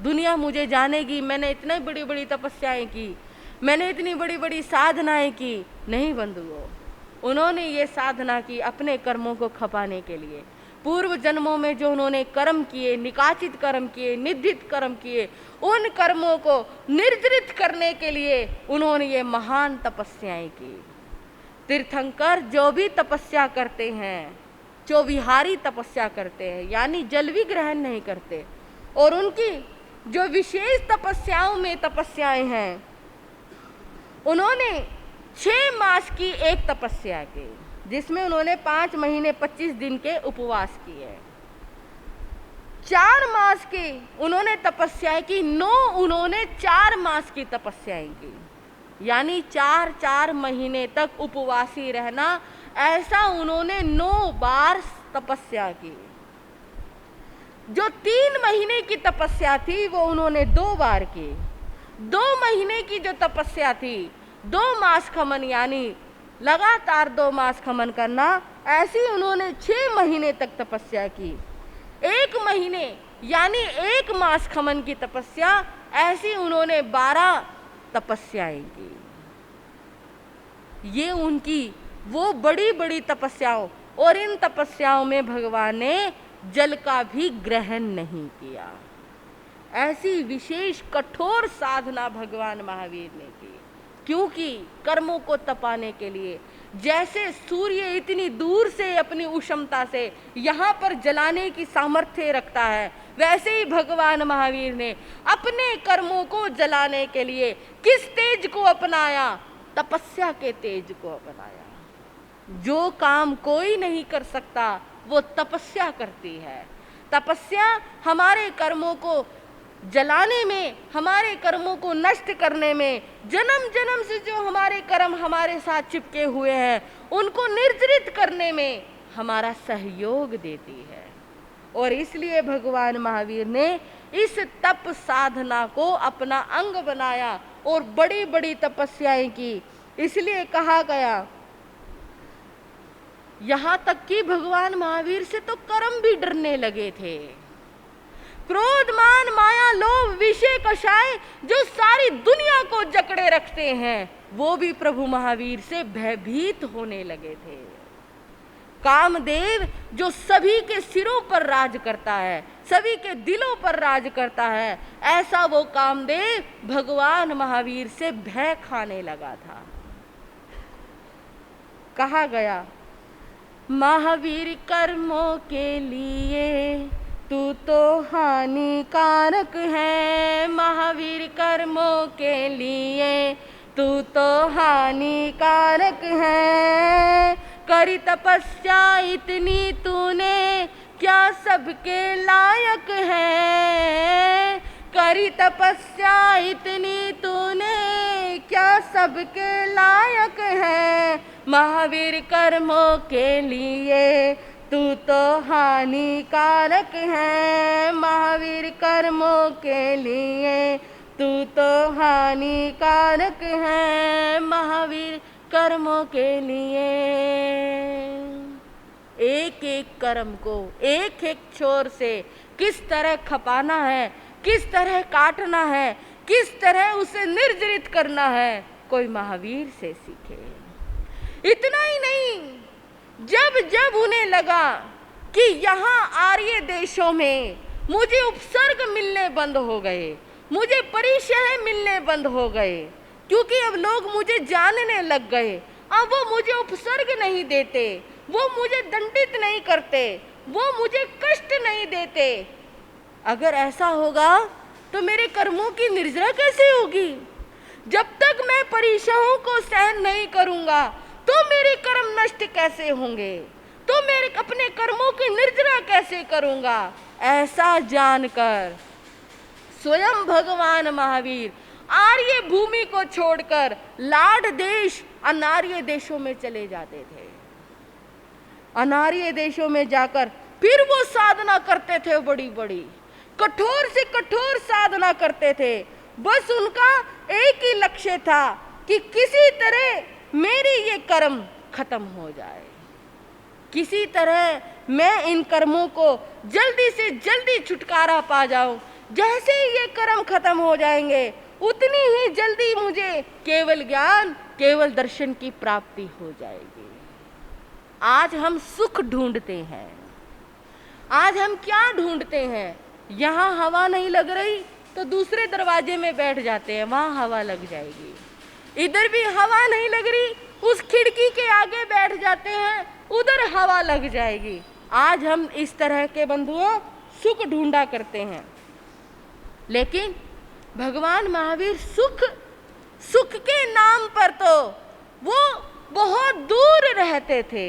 दुनिया मुझे जानेगी, मैंने इतनी बड़ी बड़ी तपस्याएं की, मैंने इतनी बड़ी बड़ी साधनाएं की। नहीं बंधुओं, उन्होंने ये साधना की अपने कर्मों को खपाने के लिए। पूर्व जन्मों में जो उन्होंने कर्म किए, निकाचित कर्म किए, निधित कर्म किए, उन कर्मों को निर्जरित करने के लिए उन्होंने ये महान तपस्याएं की। तीर्थंकर जो भी तपस्या करते हैं, जो विहारी तपस्या करते हैं, यानी जल भी ग्रहण नहीं करते, और उनकी जो विशेष तपस्याओं में तपस्याएं हैं, उन्होंने 6 मास की एक तपस्या की जिसमें उन्होंने 5 महीने 25 दिन के उपवास किए। 4 मास की उन्होंने तपस्याएं की, 9 उन्होंने 4 मास की तपस्याएं की, यानी 4 महीने तक उपवासी रहना। ऐसा उन्होंने 9 बार तपस्या की। जो 3 महीने की तपस्या थी वो उन्होंने 2 बार की। 2 महीने की जो तपस्या थी, 2 मास खमन, यानी लगातार 2 मास खमन करना, ऐसी उन्होंने 6 महीने तक तपस्या की। 1 महीने यानी 1 मास खमन की तपस्या, ऐसी उन्होंने 12 तपस्याएं की। ये उनकी वो बड़ी बड़ी तपस्याओं, और इन तपस्याओं में भगवान ने जल का भी ग्रहण नहीं किया। ऐसी विशेष कठोर साधना भगवान महावीर ने की, क्योंकि कर्मों को तपाने के लिए, जैसे सूर्य इतनी दूर से अपनी उष्णता से यहाँ पर जलाने की सामर्थ्य रखता है, वैसे ही भगवान महावीर ने अपने कर्मों को जलाने के लिए किस तेज को अपनाया? तपस्या के तेज को अपनाया। जो काम कोई नहीं कर सकता वो तपस्या करती है। तपस्या हमारे कर्मों को जलाने में, हमारे कर्मों को नष्ट करने में, जन्म जन्म से जो हमारे कर्म हमारे साथ चिपके हुए हैं उनको निर्जरित करने में हमारा सहयोग देती है। और इसलिए भगवान महावीर ने इस तप साधना को अपना अंग बनाया और बड़ी बड़ी तपस्याएं की। इसलिए कहा गया, यहाँ तक कि भगवान महावीर से तो कर्म भी डरने लगे थे। क्रोध, मान, माया, लोभ, विषय, कषाय जो सारी दुनिया को जकड़े रखते हैं, वो भी प्रभु महावीर से भयभीत होने लगे थे। कामदेव जो सभी के सिरों पर राज करता है, सभी के दिलों पर राज करता है, ऐसा वो कामदेव भगवान महावीर से भय खाने लगा था। कहा गया, महावीर कर्मों के लिए तू तो हानिकारक है। महावीर कर्मों के लिए तू तो हानिकारक है। करी तपस्या इतनी तूने, क्या सबके लायक है। करी तपस्या इतनी तूने, क्या सबके लायक है। महावीर कर्मों के लिए तू तो हानिकारक है। महावीर कर्मों के लिए तू तो हानिकारक है महावीर कर्मों के लिए। एक एक कर्म को एक एक छोर से किस तरह खपाना है, किस तरह काटना है, किस तरह उसे निर्जरित करना है, कोई महावीर से सीखे। इतना ही नहीं, जब जब उन्हें लगा कि यहाँ आर्य देशों में मुझे उपसर्ग मिलने बंद हो गए, मुझे परिचय मिलने बंद हो गए, क्योंकि अब लोग मुझे जानने लग गए, अब वो मुझे उपसर्ग नहीं देते, वो मुझे दंडित नहीं करते, वो मुझे कष्ट नहीं देते। अगर ऐसा होगा तो मेरे कर्मों की निर्जरा कैसे होगी? जब तक मैं परीक्षाओं को सहन नहीं करूंगा तो मेरे कर्म नष्ट कैसे होंगे, तो मेरे अपने कर्मों की निर्जरा कैसे करूंगा? ऐसा जानकर स्वयं भगवान महावीर आर्य भूमि को छोड़कर लाड देश अनार्य देशों में चले जाते थे। अनार्य देशों में जाकर फिर वो साधना करते थे, बड़ी बड़ी कठोर से कठोर साधना करते थे। बस उनका एक ही लक्ष्य था कि किसी तरह मेरे ये कर्म खत्म हो जाए, किसी तरह मैं इन कर्मों को जल्दी से जल्दी छुटकारा पा जाऊं। जैसे ही ये कर्म खत्म हो जाएंगे उतनी ही जल्दी मुझे केवल ज्ञान, केवल दर्शन की प्राप्ति हो जाएगी। आज हम सुख ढूंढते हैं, आज हम क्या ढूंढते हैं? यहाँ हवा नहीं लग रही तो दूसरे दरवाजे में बैठ जाते हैं, वहाँ हवा लग जाएगी। इधर भी हवा नहीं लग रही, उस खिड़की के आगे बैठ जाते हैं, उधर हवा लग जाएगी। आज हम इस तरह के बंधुओं सुख ढूंढा करते हैं, लेकिन भगवान महावीर सुख के नाम पर तो वो बहुत दूर रहते थे।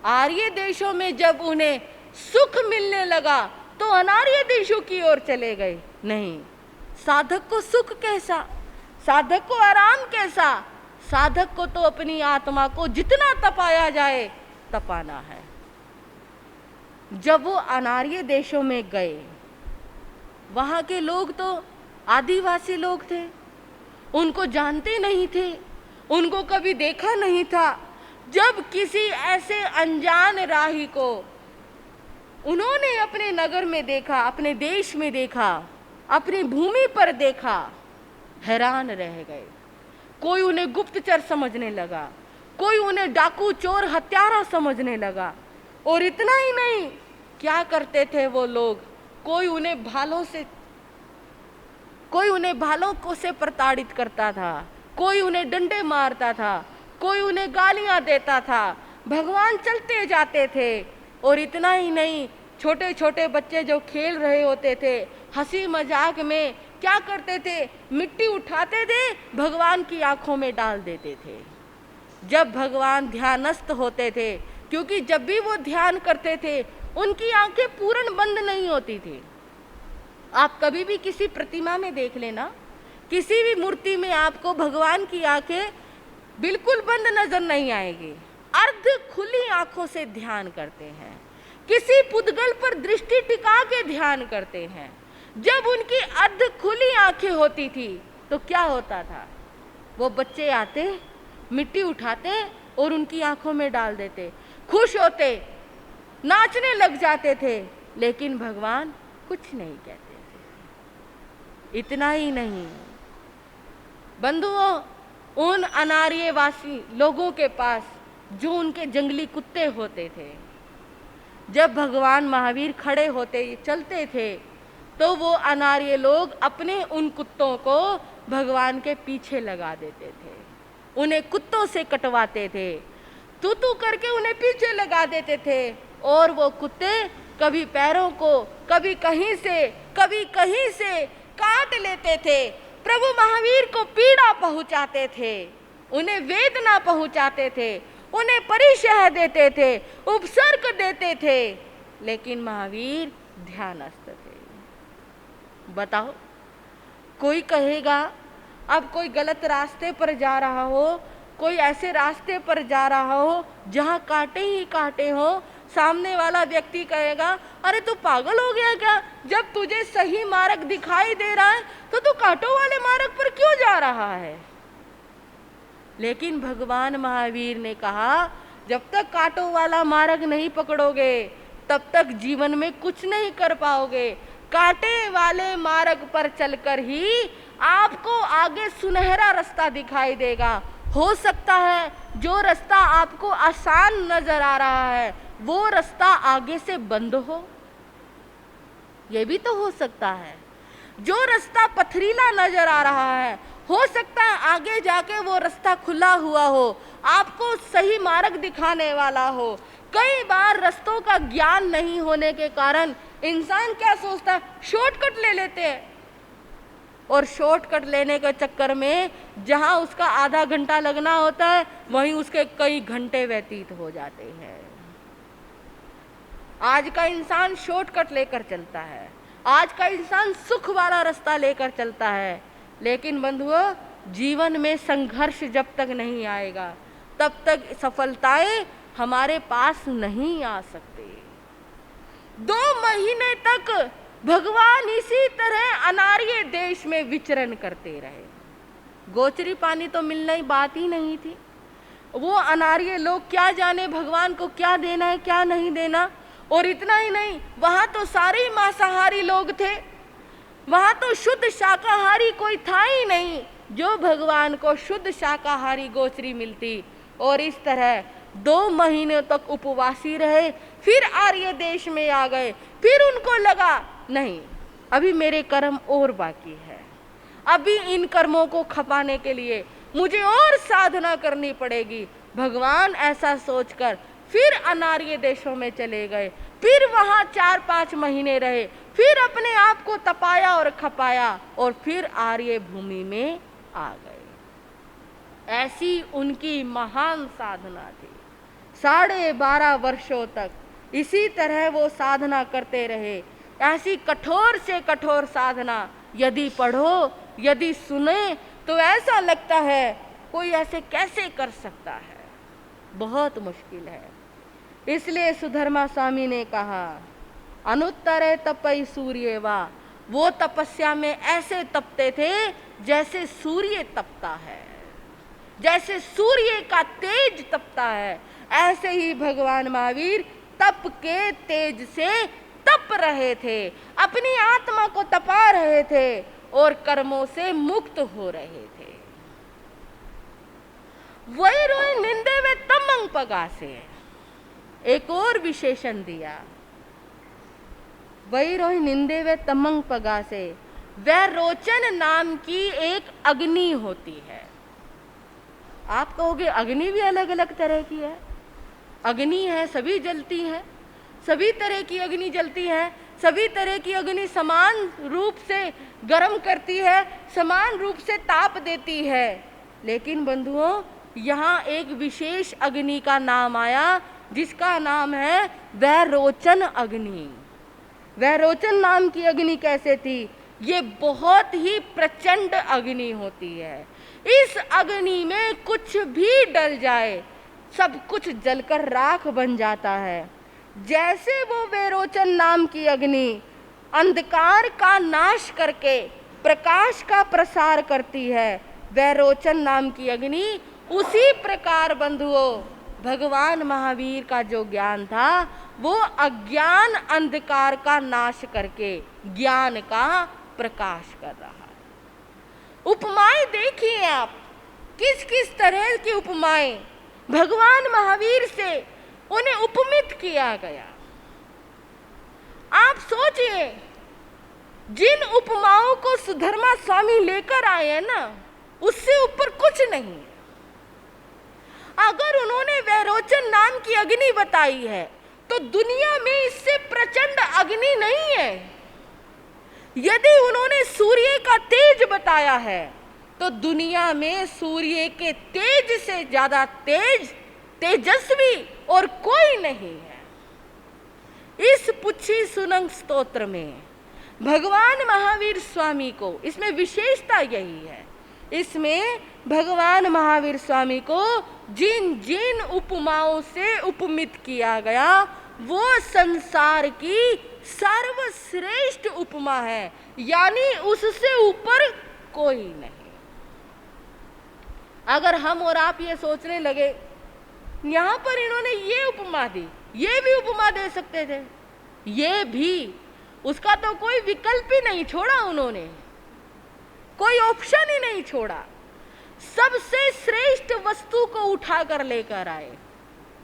आर्य देशों में जब उन्हें सुख मिलने लगा तो अनार्य देशों की ओर चले गए। नहीं, साधक को सुख कैसा, साधक को आराम कैसा? साधक को तो अपनी आत्मा को जितना तपाया जाए तपाना है। जब वो अनार्य देशों में गए, वहाँ के लोग तो आदिवासी लोग थे, उनको जानते नहीं थे, उनको कभी देखा नहीं था। जब किसी ऐसे अनजान राही को उन्होंने अपने नगर में देखा, अपने देश में देखा, अपनी भूमि पर देखा, हैरान रह गए। कोई उन्हें गुप्तचर समझने लगा, कोई उन्हें डाकू, चोर, हत्यारा समझने लगा। और इतना ही नहीं, क्या करते थे वो लोग? कोई उन्हें भालों को से प्रताड़ित करता था, कोई उन्हें डंडे मारता था, कोई उन्हें गालियां देता था। भगवान चलते जाते थे। और इतना ही नहीं, छोटे छोटे बच्चे जो खेल रहे होते थे, हंसी मजाक में क्या करते थे? मिट्टी उठाते थे, भगवान की आंखों में डाल देते थे। जब भगवान ध्यानस्थ होते थे, क्योंकि जब भी वो ध्यान करते थे उनकी आंखें पूर्ण बंद नहीं होती थी। आप कभी भी किसी प्रतिमा में देख लेना, किसी भी मूर्ति में आपको भगवान की आंखें बिल्कुल बंद नजर नहीं आएगी, अर्ध खुली आंखों से ध्यान करते हैं। किसी पुद्गल पर दृष्टि टिका के ध्यान करते हैं। जब उनकी अर्ध खुली आंखें होती थी तो क्या होता था? वो बच्चे आते, मिट्टी उठाते और उनकी आंखों में डाल देते, खुश होते, नाचने लग जाते थे, लेकिन भगवान कुछ नहीं कहते थे। इतना ही नहीं बंधुओं, उन अनार्यवासी लोगों के पास जो उनके जंगली कुत्ते होते थे, जब भगवान महावीर खड़े होते, चलते थे, तो वो अनार्य लोग अपने उन कुत्तों को भगवान के पीछे लगा देते थे, उन्हें कुत्तों से कटवाते थे, तू तू करके उन्हें पीछे लगा देते थे। और वो कुत्ते कभी पैरों को, कभी कहीं से काट लेते थे, प्रभु महावीर को पीड़ा पहुंचाते थे, उन्हें वेदना पहुंचाते थे, उन्हें परिचय देते थे, उपसर्ग देते थे, लेकिन महावीर ध्यानस्थ थे। बताओ, कोई कहेगा, अब कोई गलत रास्ते पर जा रहा हो, कोई ऐसे रास्ते पर जा रहा हो जहाँ कांटे ही कांटे हो, सामने वाला व्यक्ति कहेगा, अरे तू पागल हो गया क्या? जब तुझे सही मार्ग दिखाई दे रहा है तो तू कांटों वाले मार्ग पर क्यों जा रहा है? लेकिन भगवान महावीर ने कहा, जब तक कांटों वाला मार्ग नहीं पकड़ोगे तब तक जीवन में कुछ नहीं कर पाओगे। कांटे वाले मार्ग पर चलकर ही आपको आगे सुनहरा रास्ता दिखाई देगा। हो सकता है जो रास्ता आपको आसान नजर आ रहा है वो रास्ता आगे से बंद ये भी तो हो सकता है। जो रास्ता पथरीला नजर आ रहा है हो सकता है आगे जाके वो रास्ता खुला हुआ हो, आपको सही मार्ग दिखाने वाला हो। कई बार रास्तों का ज्ञान नहीं होने के कारण इंसान क्या सोचता है, शॉर्टकट ले लेते हैं, और शॉर्टकट लेने के चक्कर में जहां उसका आधा घंटा लगना होता है वहीं उसके कई घंटे व्यतीत हो जाते हैं। आज का इंसान शॉर्टकट लेकर चलता है, आज का इंसान सुख वाला रास्ता लेकर चलता है, लेकिन बंधुओं जीवन में संघर्ष जब तक नहीं आएगा तब तक सफलताएं हमारे पास नहीं आ सकती। 2 महीने तक भगवान इसी तरह अनार्य देश में विचरण करते रहे। गोचरी पानी तो मिलना ही बात ही नहीं थी। वो अनार्य लोग क्या जाने भगवान को क्या देना है क्या नहीं देना। और इतना ही नहीं, वहां तो सारे मांसाहारी लोग थे, वहां तो शुद्ध शाकाहारी कोई था ही नहीं जो भगवान को शुद्ध शाकाहारी गोचरी मिलती। और इस तरह 2 महीने तक उपवासी रहे, फिर आर्य देश में आ गए। फिर उनको लगा नहीं, अभी मेरे कर्म और बाकी है, अभी इन कर्मों को खपाने के लिए मुझे और साधना करनी पड़ेगी। भगवान ऐसा सोचकर फिर अनार्य देशों में चले गए, फिर वहां 4-5 महीने रहे, फिर अपने आप को तपाया और खपाया और फिर आर्य भूमि में आ गए। ऐसी उनकी महान साधना थी। 12.5 वर्षों तक इसी तरह वो साधना करते रहे। ऐसी कठोर से कठोर साधना यदि पढ़ो, यदि सुने तो ऐसा लगता है कोई ऐसे कैसे कर सकता है, बहुत मुश्किल है। इसलिए सुधर्मा स्वामी ने कहा, अनुत्तरे तपई सूर्य वा, वो तपस्या में ऐसे तपते थे जैसे सूर्य तपता है, जैसे सूर्य का तेज तपता है। ऐसे ही भगवान महावीर तप के तेज से तप रहे थे, अपनी आत्मा को तपा रहे थे और कर्मों से मुक्त हो रहे थे। वैरोय निंदे वे तमंग पगा से एक और विशेषण दिया। वैरोय निंदे वे तमंग पगा से वैरोचन नाम की एक अग्नि होती है। आप कहोगे अग्नि भी अलग अलग तरह की है। अग्नि है, सभी जलती हैं, सभी तरह की अग्नि जलती है, सभी तरह की अग्नि समान रूप से गर्म करती है, समान रूप से ताप देती है। लेकिन बंधुओं यहाँ एक विशेष अग्नि का नाम आया जिसका नाम है वैरोचन अग्नि। वैरोचन नाम की अग्नि कैसे थी? ये बहुत ही प्रचंड अग्नि होती है। इस अग्नि में कुछ भी डल जाए सब कुछ जलकर राख बन जाता है। जैसे वो वैरोचन नाम की अग्नि अंधकार का नाश करके प्रकाश का प्रसार करती है, वैरोचन नाम की अग्नि उसी प्रकार बंधुओं भगवान महावीर का जो ज्ञान था वो अज्ञान अंधकार का नाश करके ज्ञान का प्रकाश कर रहा है। उपमाएं देखिए आप, किस किस तरह की उपमाएं भगवान महावीर से उन्हें उपमित किया गया। आप सोचिए, जिन उपमाओं को सुधर्मा स्वामी लेकर आए हैं ना, उससे ऊपर कुछ नहीं। अगर उन्होंने वैरोचन नाम की अग्नि बताई है तो दुनिया में इससे प्रचंड अग्नि नहीं है। यदि उन्होंने सूर्य का तेज बताया है तो दुनिया में सूर्य के तेज से ज्यादा तेजस्वी और कोई नहीं है। इस पुच्छी सुनंग स्तोत्र में भगवान महावीर स्वामी को, इसमें विशेषता यही है, इसमें भगवान महावीर स्वामी को जिन जिन उपमाओं से उपमित किया गया वो संसार की सर्वश्रेष्ठ उपमा है, यानी उससे ऊपर कोई नहीं। अगर हम और आप ये सोचने लगे यहां पर इन्होंने ये उपमा दी, ये भी उपमा दे सकते थे, ये भी, उसका तो कोई विकल्प ही नहीं छोड़ा उन्होंने, कोई ऑप्शन ही नहीं छोड़ा। सबसे श्रेष्ठ वस्तु को उठाकर लेकर आए।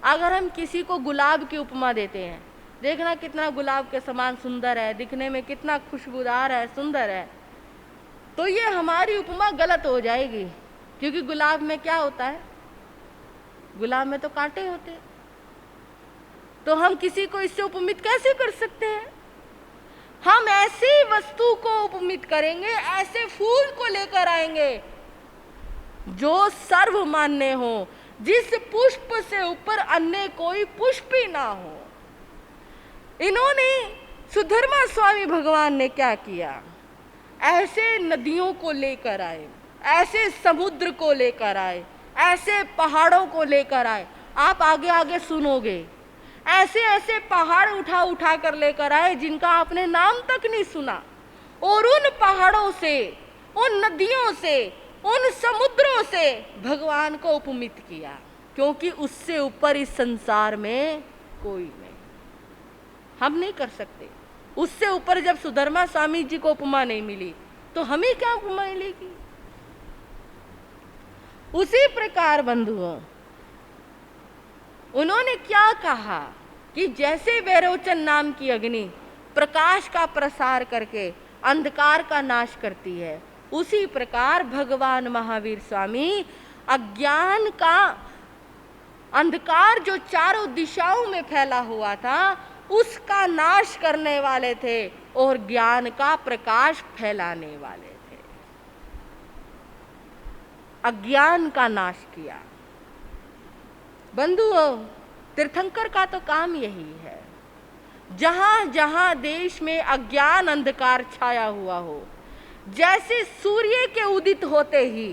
अगर हम किसी को गुलाब की उपमा देते हैं, देखना कितना गुलाब के समान सुंदर है, दिखने में कितना खुशबूदार है, सुंदर है, तो ये हमारी उपमा गलत हो जाएगी, क्योंकि गुलाब में क्या होता है, गुलाब में तो कांटे होते हैं। तो हम किसी को इससे उपमित कैसे कर सकते हैं? हम ऐसी वस्तु को उपमित करेंगे, ऐसे फूल को लेकर आएंगे जो सर्वमान्य हो, जिस पुष्प से ऊपर अन्य कोई पुष्प ही ना हो। इन्होंने सुधर्मा स्वामी भगवान ने क्या किया, ऐसे नदियों को लेकर आए, ऐसे समुद्र को लेकर आए, ऐसे पहाड़ों को लेकर आए। आप आगे आगे सुनोगे, ऐसे ऐसे पहाड़ उठा उठा कर लेकर आए जिनका आपने नाम तक नहीं सुना, और उन पहाड़ों से, उन नदियों से, उन समुद्रों से भगवान को उपमित किया, क्योंकि उससे ऊपर इस संसार में कोई नहीं, हम नहीं कर सकते। उससे ऊपर जब सुधर्मा स्वामी जी को उपमा नहीं मिली तो हमें क्या उपमा मिलेगी? उसी प्रकार बंधुओं, उन्होंने क्या कहा कि जैसे वैरोचन नाम की अग्नि प्रकाश का प्रसार करके अंधकार का नाश करती है, उसी प्रकार भगवान महावीर स्वामी अज्ञान का अंधकार जो चारों दिशाओं में फैला हुआ था उसका नाश करने वाले थे और ज्ञान का प्रकाश फैलाने वाले थे। अज्ञान का नाश किया। बंधुओं, तीर्थंकर का तो काम यही है, जहां जहां देश में अज्ञान अंधकार छाया हुआ हो, जैसे सूर्य के उदित होते ही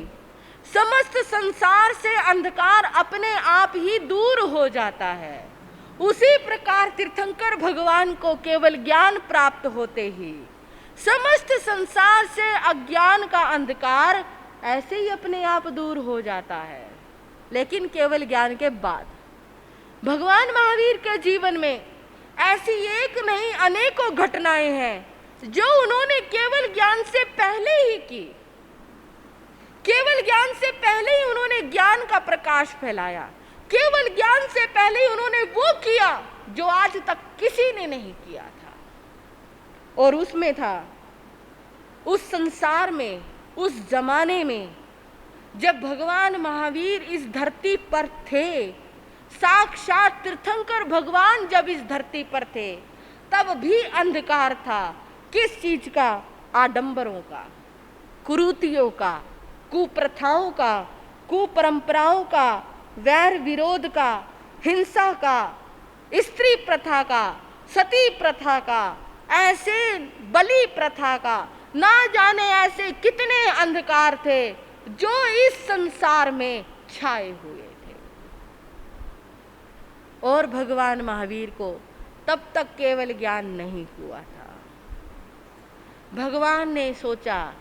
समस्त संसार से अंधकार अपने आप ही दूर हो जाता है, उसी प्रकार तीर्थंकर भगवान को केवल ज्ञान प्राप्त होते ही समस्त संसार से अज्ञान का अंधकार ऐसे ही अपने आप दूर हो जाता है। लेकिन केवल ज्ञान के बाद भगवान महावीर के जीवन में ऐसी एक नहीं अनेकों घटनाएं हैं जो उन्होंने केवल ज्ञान से पहले ही की। केवल ज्ञान से पहले ही उन्होंने ज्ञान का प्रकाश फैलाया। केवल ज्ञान से पहले ही उन्होंने वो किया जो आज तक किसी ने नहीं किया था, और उसमें था, उस संसार में, उस जमाने में जब भगवान महावीर इस धरती पर थे, साक्षात तीर्थंकर भगवान जब इस धरती पर थे, तब भी अंधकार था। किस चीज का? आडंबरों का, कुरीतियों का, कुप्रथाओं का, कुपरंपराओं का, वैर विरोध का, हिंसा का, स्त्री प्रथा का, सती प्रथा का, ऐसे बलि प्रथा का, ना जाने ऐसे कितने अंधकार थे जो इस संसार में छाए हुए थे। और भगवान महावीर को तब तक केवल ज्ञान नहीं हुआ था। भगवान ने सोचा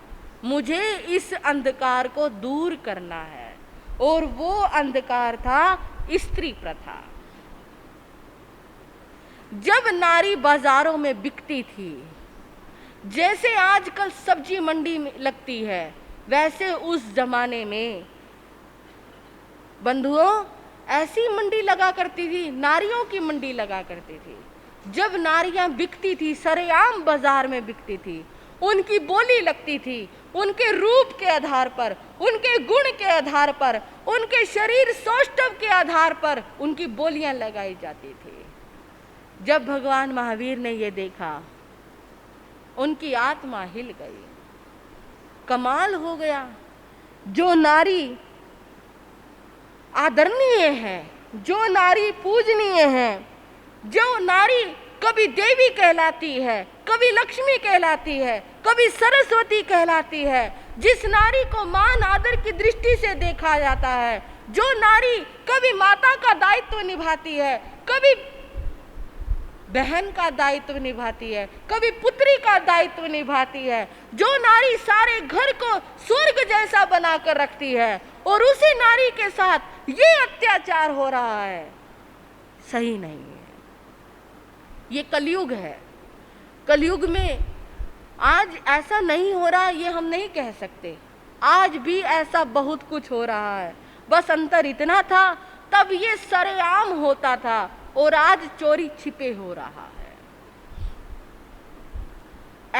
मुझे इस अंधकार को दूर करना है, और वो अंधकार था स्त्री प्रथा। जब नारी बाजारों में बिकती थी, जैसे आजकल सब्जी मंडी में लगती है, वैसे उस जमाने में बंधुओं ऐसी मंडी लगा करती थी, नारियों की मंडी लगा करती थी। जब नारियां बिकती थी, सरेआम बाजार में बिकती थी, उनकी बोली लगती थी, उनके रूप के आधार पर, उनके गुण के आधार पर, उनके शरीर सौष्ठव के आधार पर उनकी बोलियां लगाई जाती थी। जब भगवान महावीर ने ये देखा, उनकी आत्मा हिल गई। कमाल हो गया, जो नारी आदरणीय है, जो नारी पूजनीय है, जो नारी कभी देवी कहलाती है, कभी लक्ष्मी कहलाती है, कभी सरस्वती कहलाती है, जिस नारी को मान आदर की दृष्टि से देखा जाता है, जो नारी कभी माता का दायित्व निभाती है, कभी बहन का दायित्व निभाती है, कभी पुत्री का दायित्व निभाती है। जो नारी सारे घर को स्वर्ग जैसा बनाकर रखती है और उसी नारी के साथ ये अत्याचार हो रहा है, सही नहीं है। ये कलयुग है। कलयुग में आज ऐसा नहीं हो रहा ये हम नहीं कह सकते, आज भी ऐसा बहुत कुछ हो रहा है। बस अंतर इतना था, तब ये सरेआम होता था और आज चोरी छिपे हो रहा है।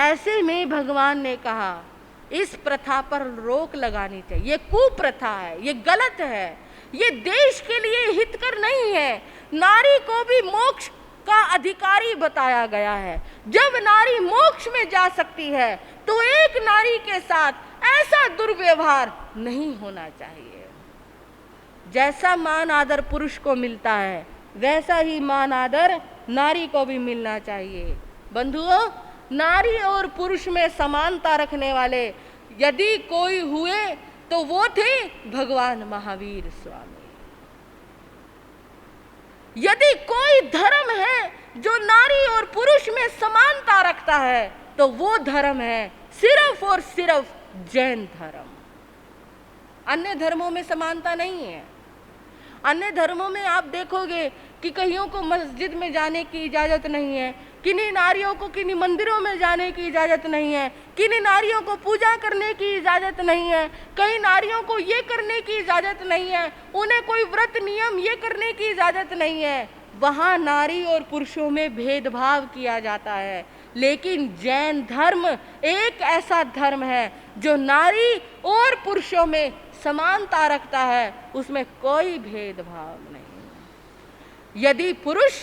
ऐसे में भगवान ने कहा इस प्रथा पर रोक लगानी चाहिए। ये कुप्रथा है, ये गलत है, ये देश के लिए हितकर नहीं है। नारी को भी मोक्ष का अधिकारी बताया गया है। जब नारी मोक्ष में जा सकती है तो एक नारी के साथ ऐसा दुर्व्यवहार नहीं होना चाहिए। जैसा मान आदर पुरुष को मिलता है वैसा ही मान आदर नारी को भी मिलना चाहिए। बंधुओं, नारी और पुरुष में समानता रखने वाले यदि कोई हुए तो वो थे भगवान महावीर स्वामी। यदि कोई धर्म है जो नारी और पुरुष में समानता रखता है तो वो धर्म है सिर्फ और सिर्फ जैन धर्म। अन्य धर्मों में समानता नहीं है। अन्य धर्मों में आप देखोगे कि कईयों को मस्जिद में जाने की इजाजत नहीं है, किन्हीं नारियों को किन्हीं मंदिरों में जाने की इजाजत नहीं है, किन्हीं नारियों को पूजा करने की इजाजत नहीं है, कई नारियों को ये करने की इजाजत नहीं है, उन्हें कोई व्रत नियम ये करने की इजाजत नहीं है। वहाँ नारी और पुरुषों में भेदभाव किया जाता है। लेकिन जैन धर्म एक ऐसा धर्म है जो नारी और पुरुषों में समानता रखता है, उसमें कोई भेदभाव नहीं। यदि पुरुष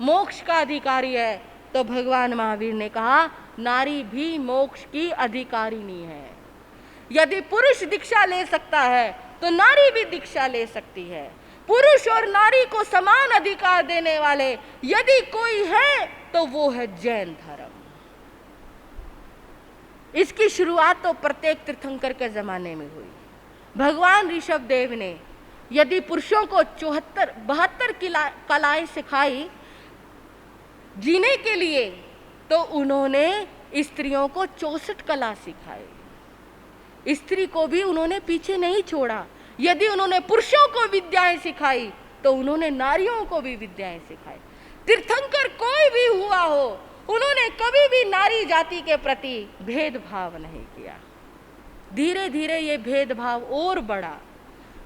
मोक्ष का अधिकारी है तो भगवान महावीर ने कहा नारी भी मोक्ष की अधिकारिणी है। यदि पुरुष दीक्षा ले सकता है तो नारी भी दीक्षा ले सकती है। पुरुष और नारी को समान अधिकार देने वाले यदि कोई है तो वो है जैन धर्म। इसकी शुरुआत तो प्रत्येक तीर्थंकर के जमाने में हुई। भगवान ऋषभ देव ने यदि पुरुषों को 72 कलाएं सिखाई जीने के लिए तो उन्होंने स्त्रियों को 64 कला सिखाई। स्त्री को भी उन्होंने पीछे नहीं छोड़ा। यदि उन्होंने पुरुषों को विद्याएं सिखाई तो उन्होंने नारियों को भी विद्याएं सिखाई। तीर्थंकर कोई भी हुआ हो, उन्होंने कभी भी नारी जाति के प्रति भेदभाव नहीं किया। धीरे धीरे ये भेदभाव और बढ़ा,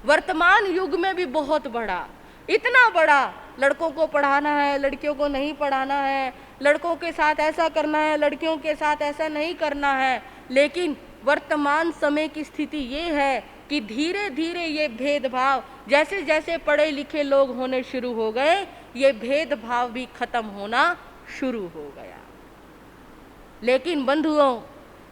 वर्तमान युग में भी बहुत बढ़ा, इतना बड़ा लड़कों को पढ़ाना है, लड़कियों को नहीं पढ़ाना है, लड़कों के साथ ऐसा करना है, लड़कियों के साथ ऐसा नहीं करना है। लेकिन वर्तमान समय की स्थिति ये है कि धीरे धीरे ये भेदभाव, जैसे जैसे पढ़े लिखे लोग होने शुरू हो गए, ये भेदभाव भी खत्म होना शुरू हो गया। लेकिन बंधुओं,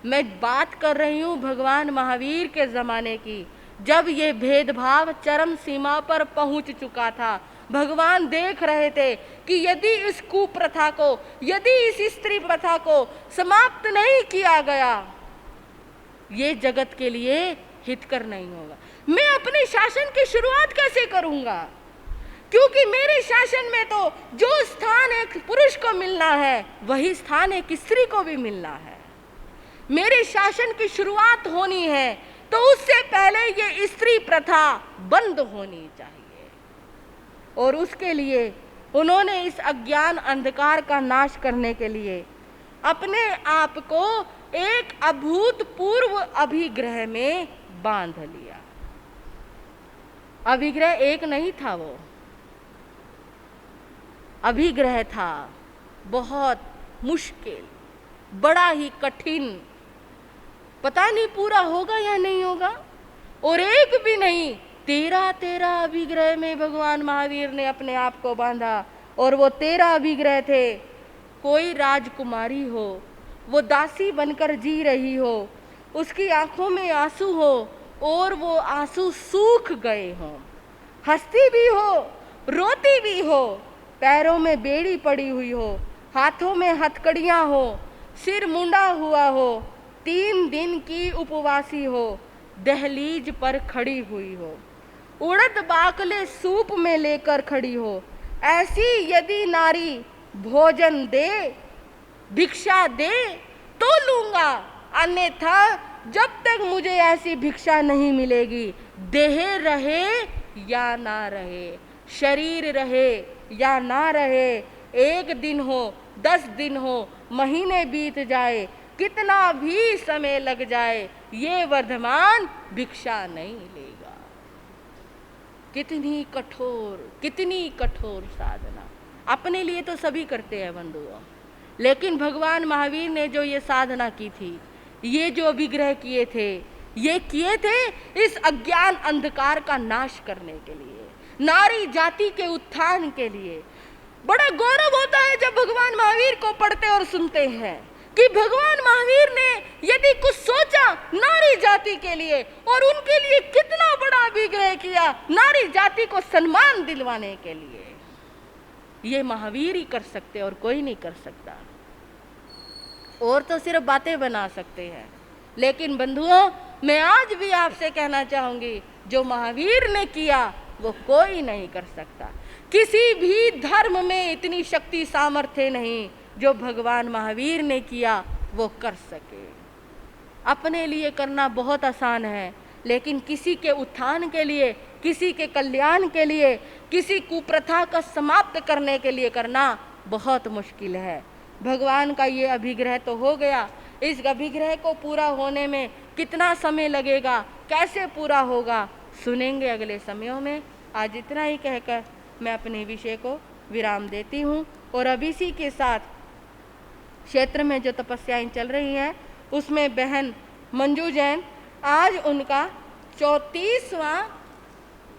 मैं बात कर रही हूँ भगवान महावीर के ज़माने की, जब ये भेदभाव चरम सीमा पर पहुँच चुका था। भगवान देख रहे थे कि यदि इस कुप्रथा को, यदि इस स्त्री प्रथा को समाप्त नहीं किया गया, ये जगत के लिए हितकर नहीं होगा। मैं अपने शासन की शुरुआत कैसे करूँगा? क्योंकि मेरे शासन में तो जो स्थान एक पुरुष को मिलना है वही स्थान एक स्त्री को भी मिलना है। मेरे शासन की शुरुआत होनी है तो उससे पहले ये स्त्री प्रथा बंद होनी चाहिए। और उसके लिए उन्होंने इस अज्ञान अंधकार का नाश करने के लिए अपने आप को एक अभूतपूर्व अभिग्रह में बांध लिया। अभिग्रह एक नहीं था, वो अभिग्रह था बहुत मुश्किल, बड़ा ही कठिन, पता नहीं पूरा होगा या नहीं होगा। और एक भी नहीं, 13 अभिग्रह में भगवान महावीर ने अपने आप को बांधा। और वो 13 अभिग्रह थे। कोई राजकुमारी हो, वो दासी बनकर जी रही हो, उसकी आंखों में आंसू हो और वो आंसू सूख गए हों, हंसती भी हो, रोती भी हो, पैरों में बेड़ी पड़ी हुई हो, हाथों में हथकड़ियाँ हो, सिर मुंडा हुआ हो, 3 दिन की उपवासी हो, दहलीज पर खड़ी हुई हो, उड़द बाकले सूप में लेकर खड़ी हो। ऐसी यदि नारी भोजन दे, भिक्षा दे तो लूंगा, अन्यथा जब तक मुझे ऐसी भिक्षा नहीं मिलेगी, देह रहे या ना रहे, शरीर रहे या ना रहे, 1 दिन हो, 10 दिन हो, महीने बीत जाए, कितना भी समय लग जाए, ये वर्धमान भिक्षा नहीं लेगा। कितनी कठोर साधना। अपने लिए तो सभी करते हैं बंधुओं, लेकिन भगवान महावीर ने जो ये साधना की थी, ये जो विग्रह किए थे, ये किए थे इस अज्ञान अंधकार का नाश करने के लिए, नारी जाति के उत्थान के लिए। बड़ा गौरव होता है जब भगवान महावीर को पढ़ते और सुनते हैं कि भगवान महावीर ने यदि कुछ सोचा नारी जाति के लिए और उनके लिए कितना बड़ा विग्रह किया, नारी जाति को सम्मान दिलवाने के लिए। ये महावीर ही कर सकते और कोई नहीं कर सकता, और तो सिर्फ बातें बना सकते हैं। लेकिन बंधुओं, मैं आज भी आपसे कहना चाहूंगी, जो महावीर ने किया वो कोई नहीं कर सकता। किसी भी धर्म में इतनी शक्ति सामर्थ्य नहीं जो भगवान महावीर ने किया वो कर सके। अपने लिए करना बहुत आसान है, लेकिन किसी के उत्थान के लिए, किसी के कल्याण के लिए, किसी कुप्रथा का समाप्त करने के लिए करना बहुत मुश्किल है। भगवान का ये अभिग्रह तो हो गया, इस अभिग्रह को पूरा होने में कितना समय लगेगा, कैसे पूरा होगा, सुनेंगे अगले समयों में। आज इतना ही कहकर मैं अपने विषय को विराम देती हूँ। और अब इसी के साथ क्षेत्र में जो तपस्याएं चल रही हैं उसमें बहन मंजू जैन, आज उनका 34वां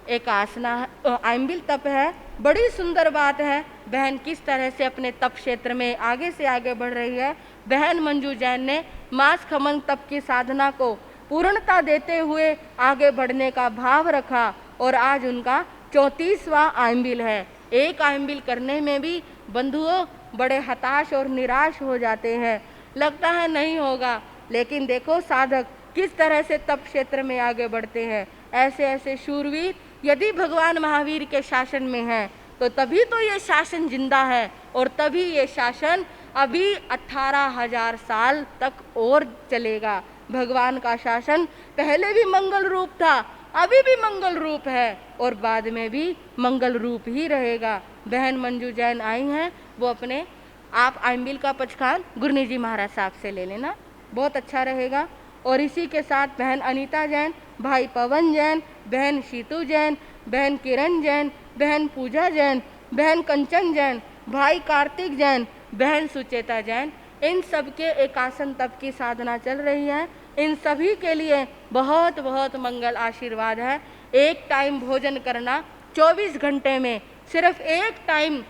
एकासना आइम्बिल तप है। बड़ी सुंदर बात है, बहन किस तरह से अपने तप क्षेत्र में आगे से आगे बढ़ रही है। बहन मंजू जैन ने मास खमन तप की साधना को पूर्णता देते हुए आगे बढ़ने का भाव रखा और आज उनका 34वां आइम्बिल है। एक आइम्बिल करने में भी बंधुओं बड़े हताश और निराश हो जाते हैं, लगता है नहीं होगा, लेकिन देखो साधक किस तरह से तप क्षेत्र में आगे बढ़ते हैं। ऐसे ऐसे शूरवीर यदि भगवान महावीर के शासन में है तो तभी तो ये शासन जिंदा है, और तभी ये शासन अभी 18,000 साल तक और चलेगा। भगवान का शासन पहले भी मंगल रूप था, अभी भी मंगल रूप है और बाद में भी मंगल रूप ही रहेगा। बहन मंजू जैन आई हैं, वो अपने आप आइम्बिल का पचखान गुरनी जी महाराज साहब से ले लेना, बहुत अच्छा रहेगा। और इसी के साथ बहन अनीता जैन, भाई पवन जैन, बहन शीतू जैन, बहन किरण जैन, बहन पूजा जैन, बहन कंचन जैन, भाई कार्तिक जैन, बहन सुचेता जैन, इन सब के एकासन तप की साधना चल रही है। इन सभी के लिए बहुत बहुत मंगल आशीर्वाद है। एक टाइम भोजन करना, 24 घंटे में सिर्फ एक टाइम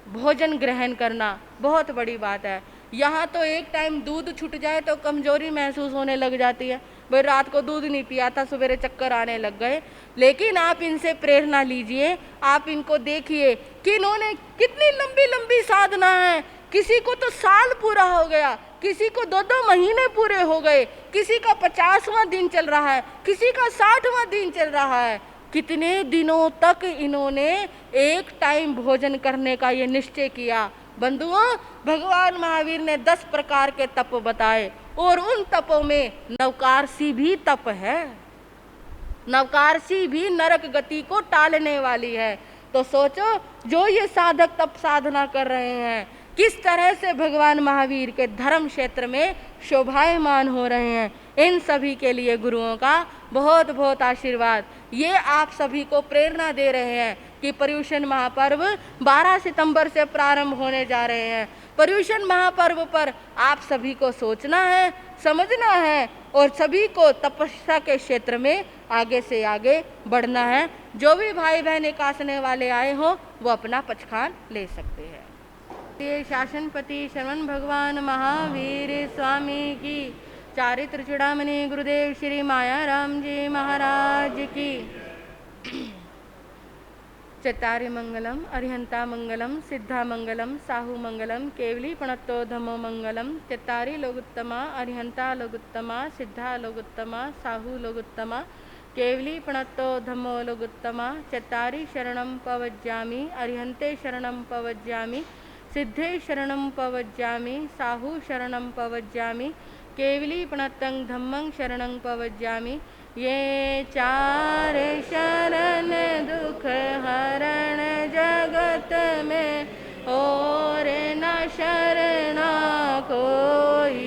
भोजन ग्रहण करना बहुत बड़ी बात है। यहाँ तो एक टाइम दूध छूट जाए तो कमजोरी महसूस होने लग जाती है, भाई रात को दूध नहीं पिया था, सवेरे चक्कर आने लग गए। लेकिन आप इनसे प्रेरणा लीजिए, आप इनको देखिए कि इन्होंने कितनी लंबी लंबी साधना है। किसी को तो साल पूरा हो गया, किसी को 2-2 महीने पूरे हो गए, किसी का 50वां दिन चल रहा है, किसी का 60वां दिन चल रहा है। कितने दिनों तक इन्होंने एक टाइम भोजन करने का ये निश्चय किया। बंधुओं, भगवान महावीर ने 10 प्रकार के तप बताए और उन तपों में नवकारसी भी तप है। नवकारसी भी नरक गति को टालने वाली है। तो सोचो, जो ये साधक तप साधना कर रहे हैं किस तरह से भगवान महावीर के धर्म क्षेत्र में शोभायमान हो रहे हैं। इन सभी के लिए गुरुओं का बहुत बहुत आशीर्वाद। ये आप सभी को प्रेरणा दे रहे हैं कि पर्युषण महापर्व 12 सितंबर से प्रारंभ होने जा रहे हैं। पर्युषण महापर्व पर आप सभी को सोचना है, समझना है और सभी को तपस्या के क्षेत्र में आगे से आगे बढ़ना है। जो भी भाई बहन एकासने वाले आए हो वो अपना पचखान ले सकते हैं। ये शासनपति शरवण भगवान महावीर स्वामी की, चारित्र चूड़ामणि गुरुदेव श्री माया राम जी महाराज की। चत्तारि मंगलम, अरिहंता मंगलम, सिद्धा मंगलम, साहू मंगलम, केवली प्रणतो धमो मंगलम। चत्तारि लोगुत्तमा, अरिहंता लोगुत्तमा, सिद्धा लोगुत्तमा, साहू लोगुत्तमा, केवली प्रणतो धमो लोगुत्तमा। चत्तारि शरणं पवज्जामि, अरिहंते शरणं पवज्जामि, सिद्धे शरणं पवज्जामि साहु शरणं पवज्जामि केवली प्रणतं धम्मं शरणं पवज्जामि ये चार शरण दुख हरण जगत में और न शरणा कोई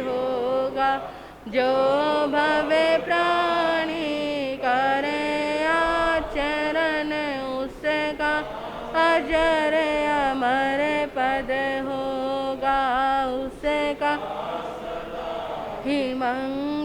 होगा जो भवे प्राणी करे आचरण उसका अजर अमर पद होगा उसका ही मंगल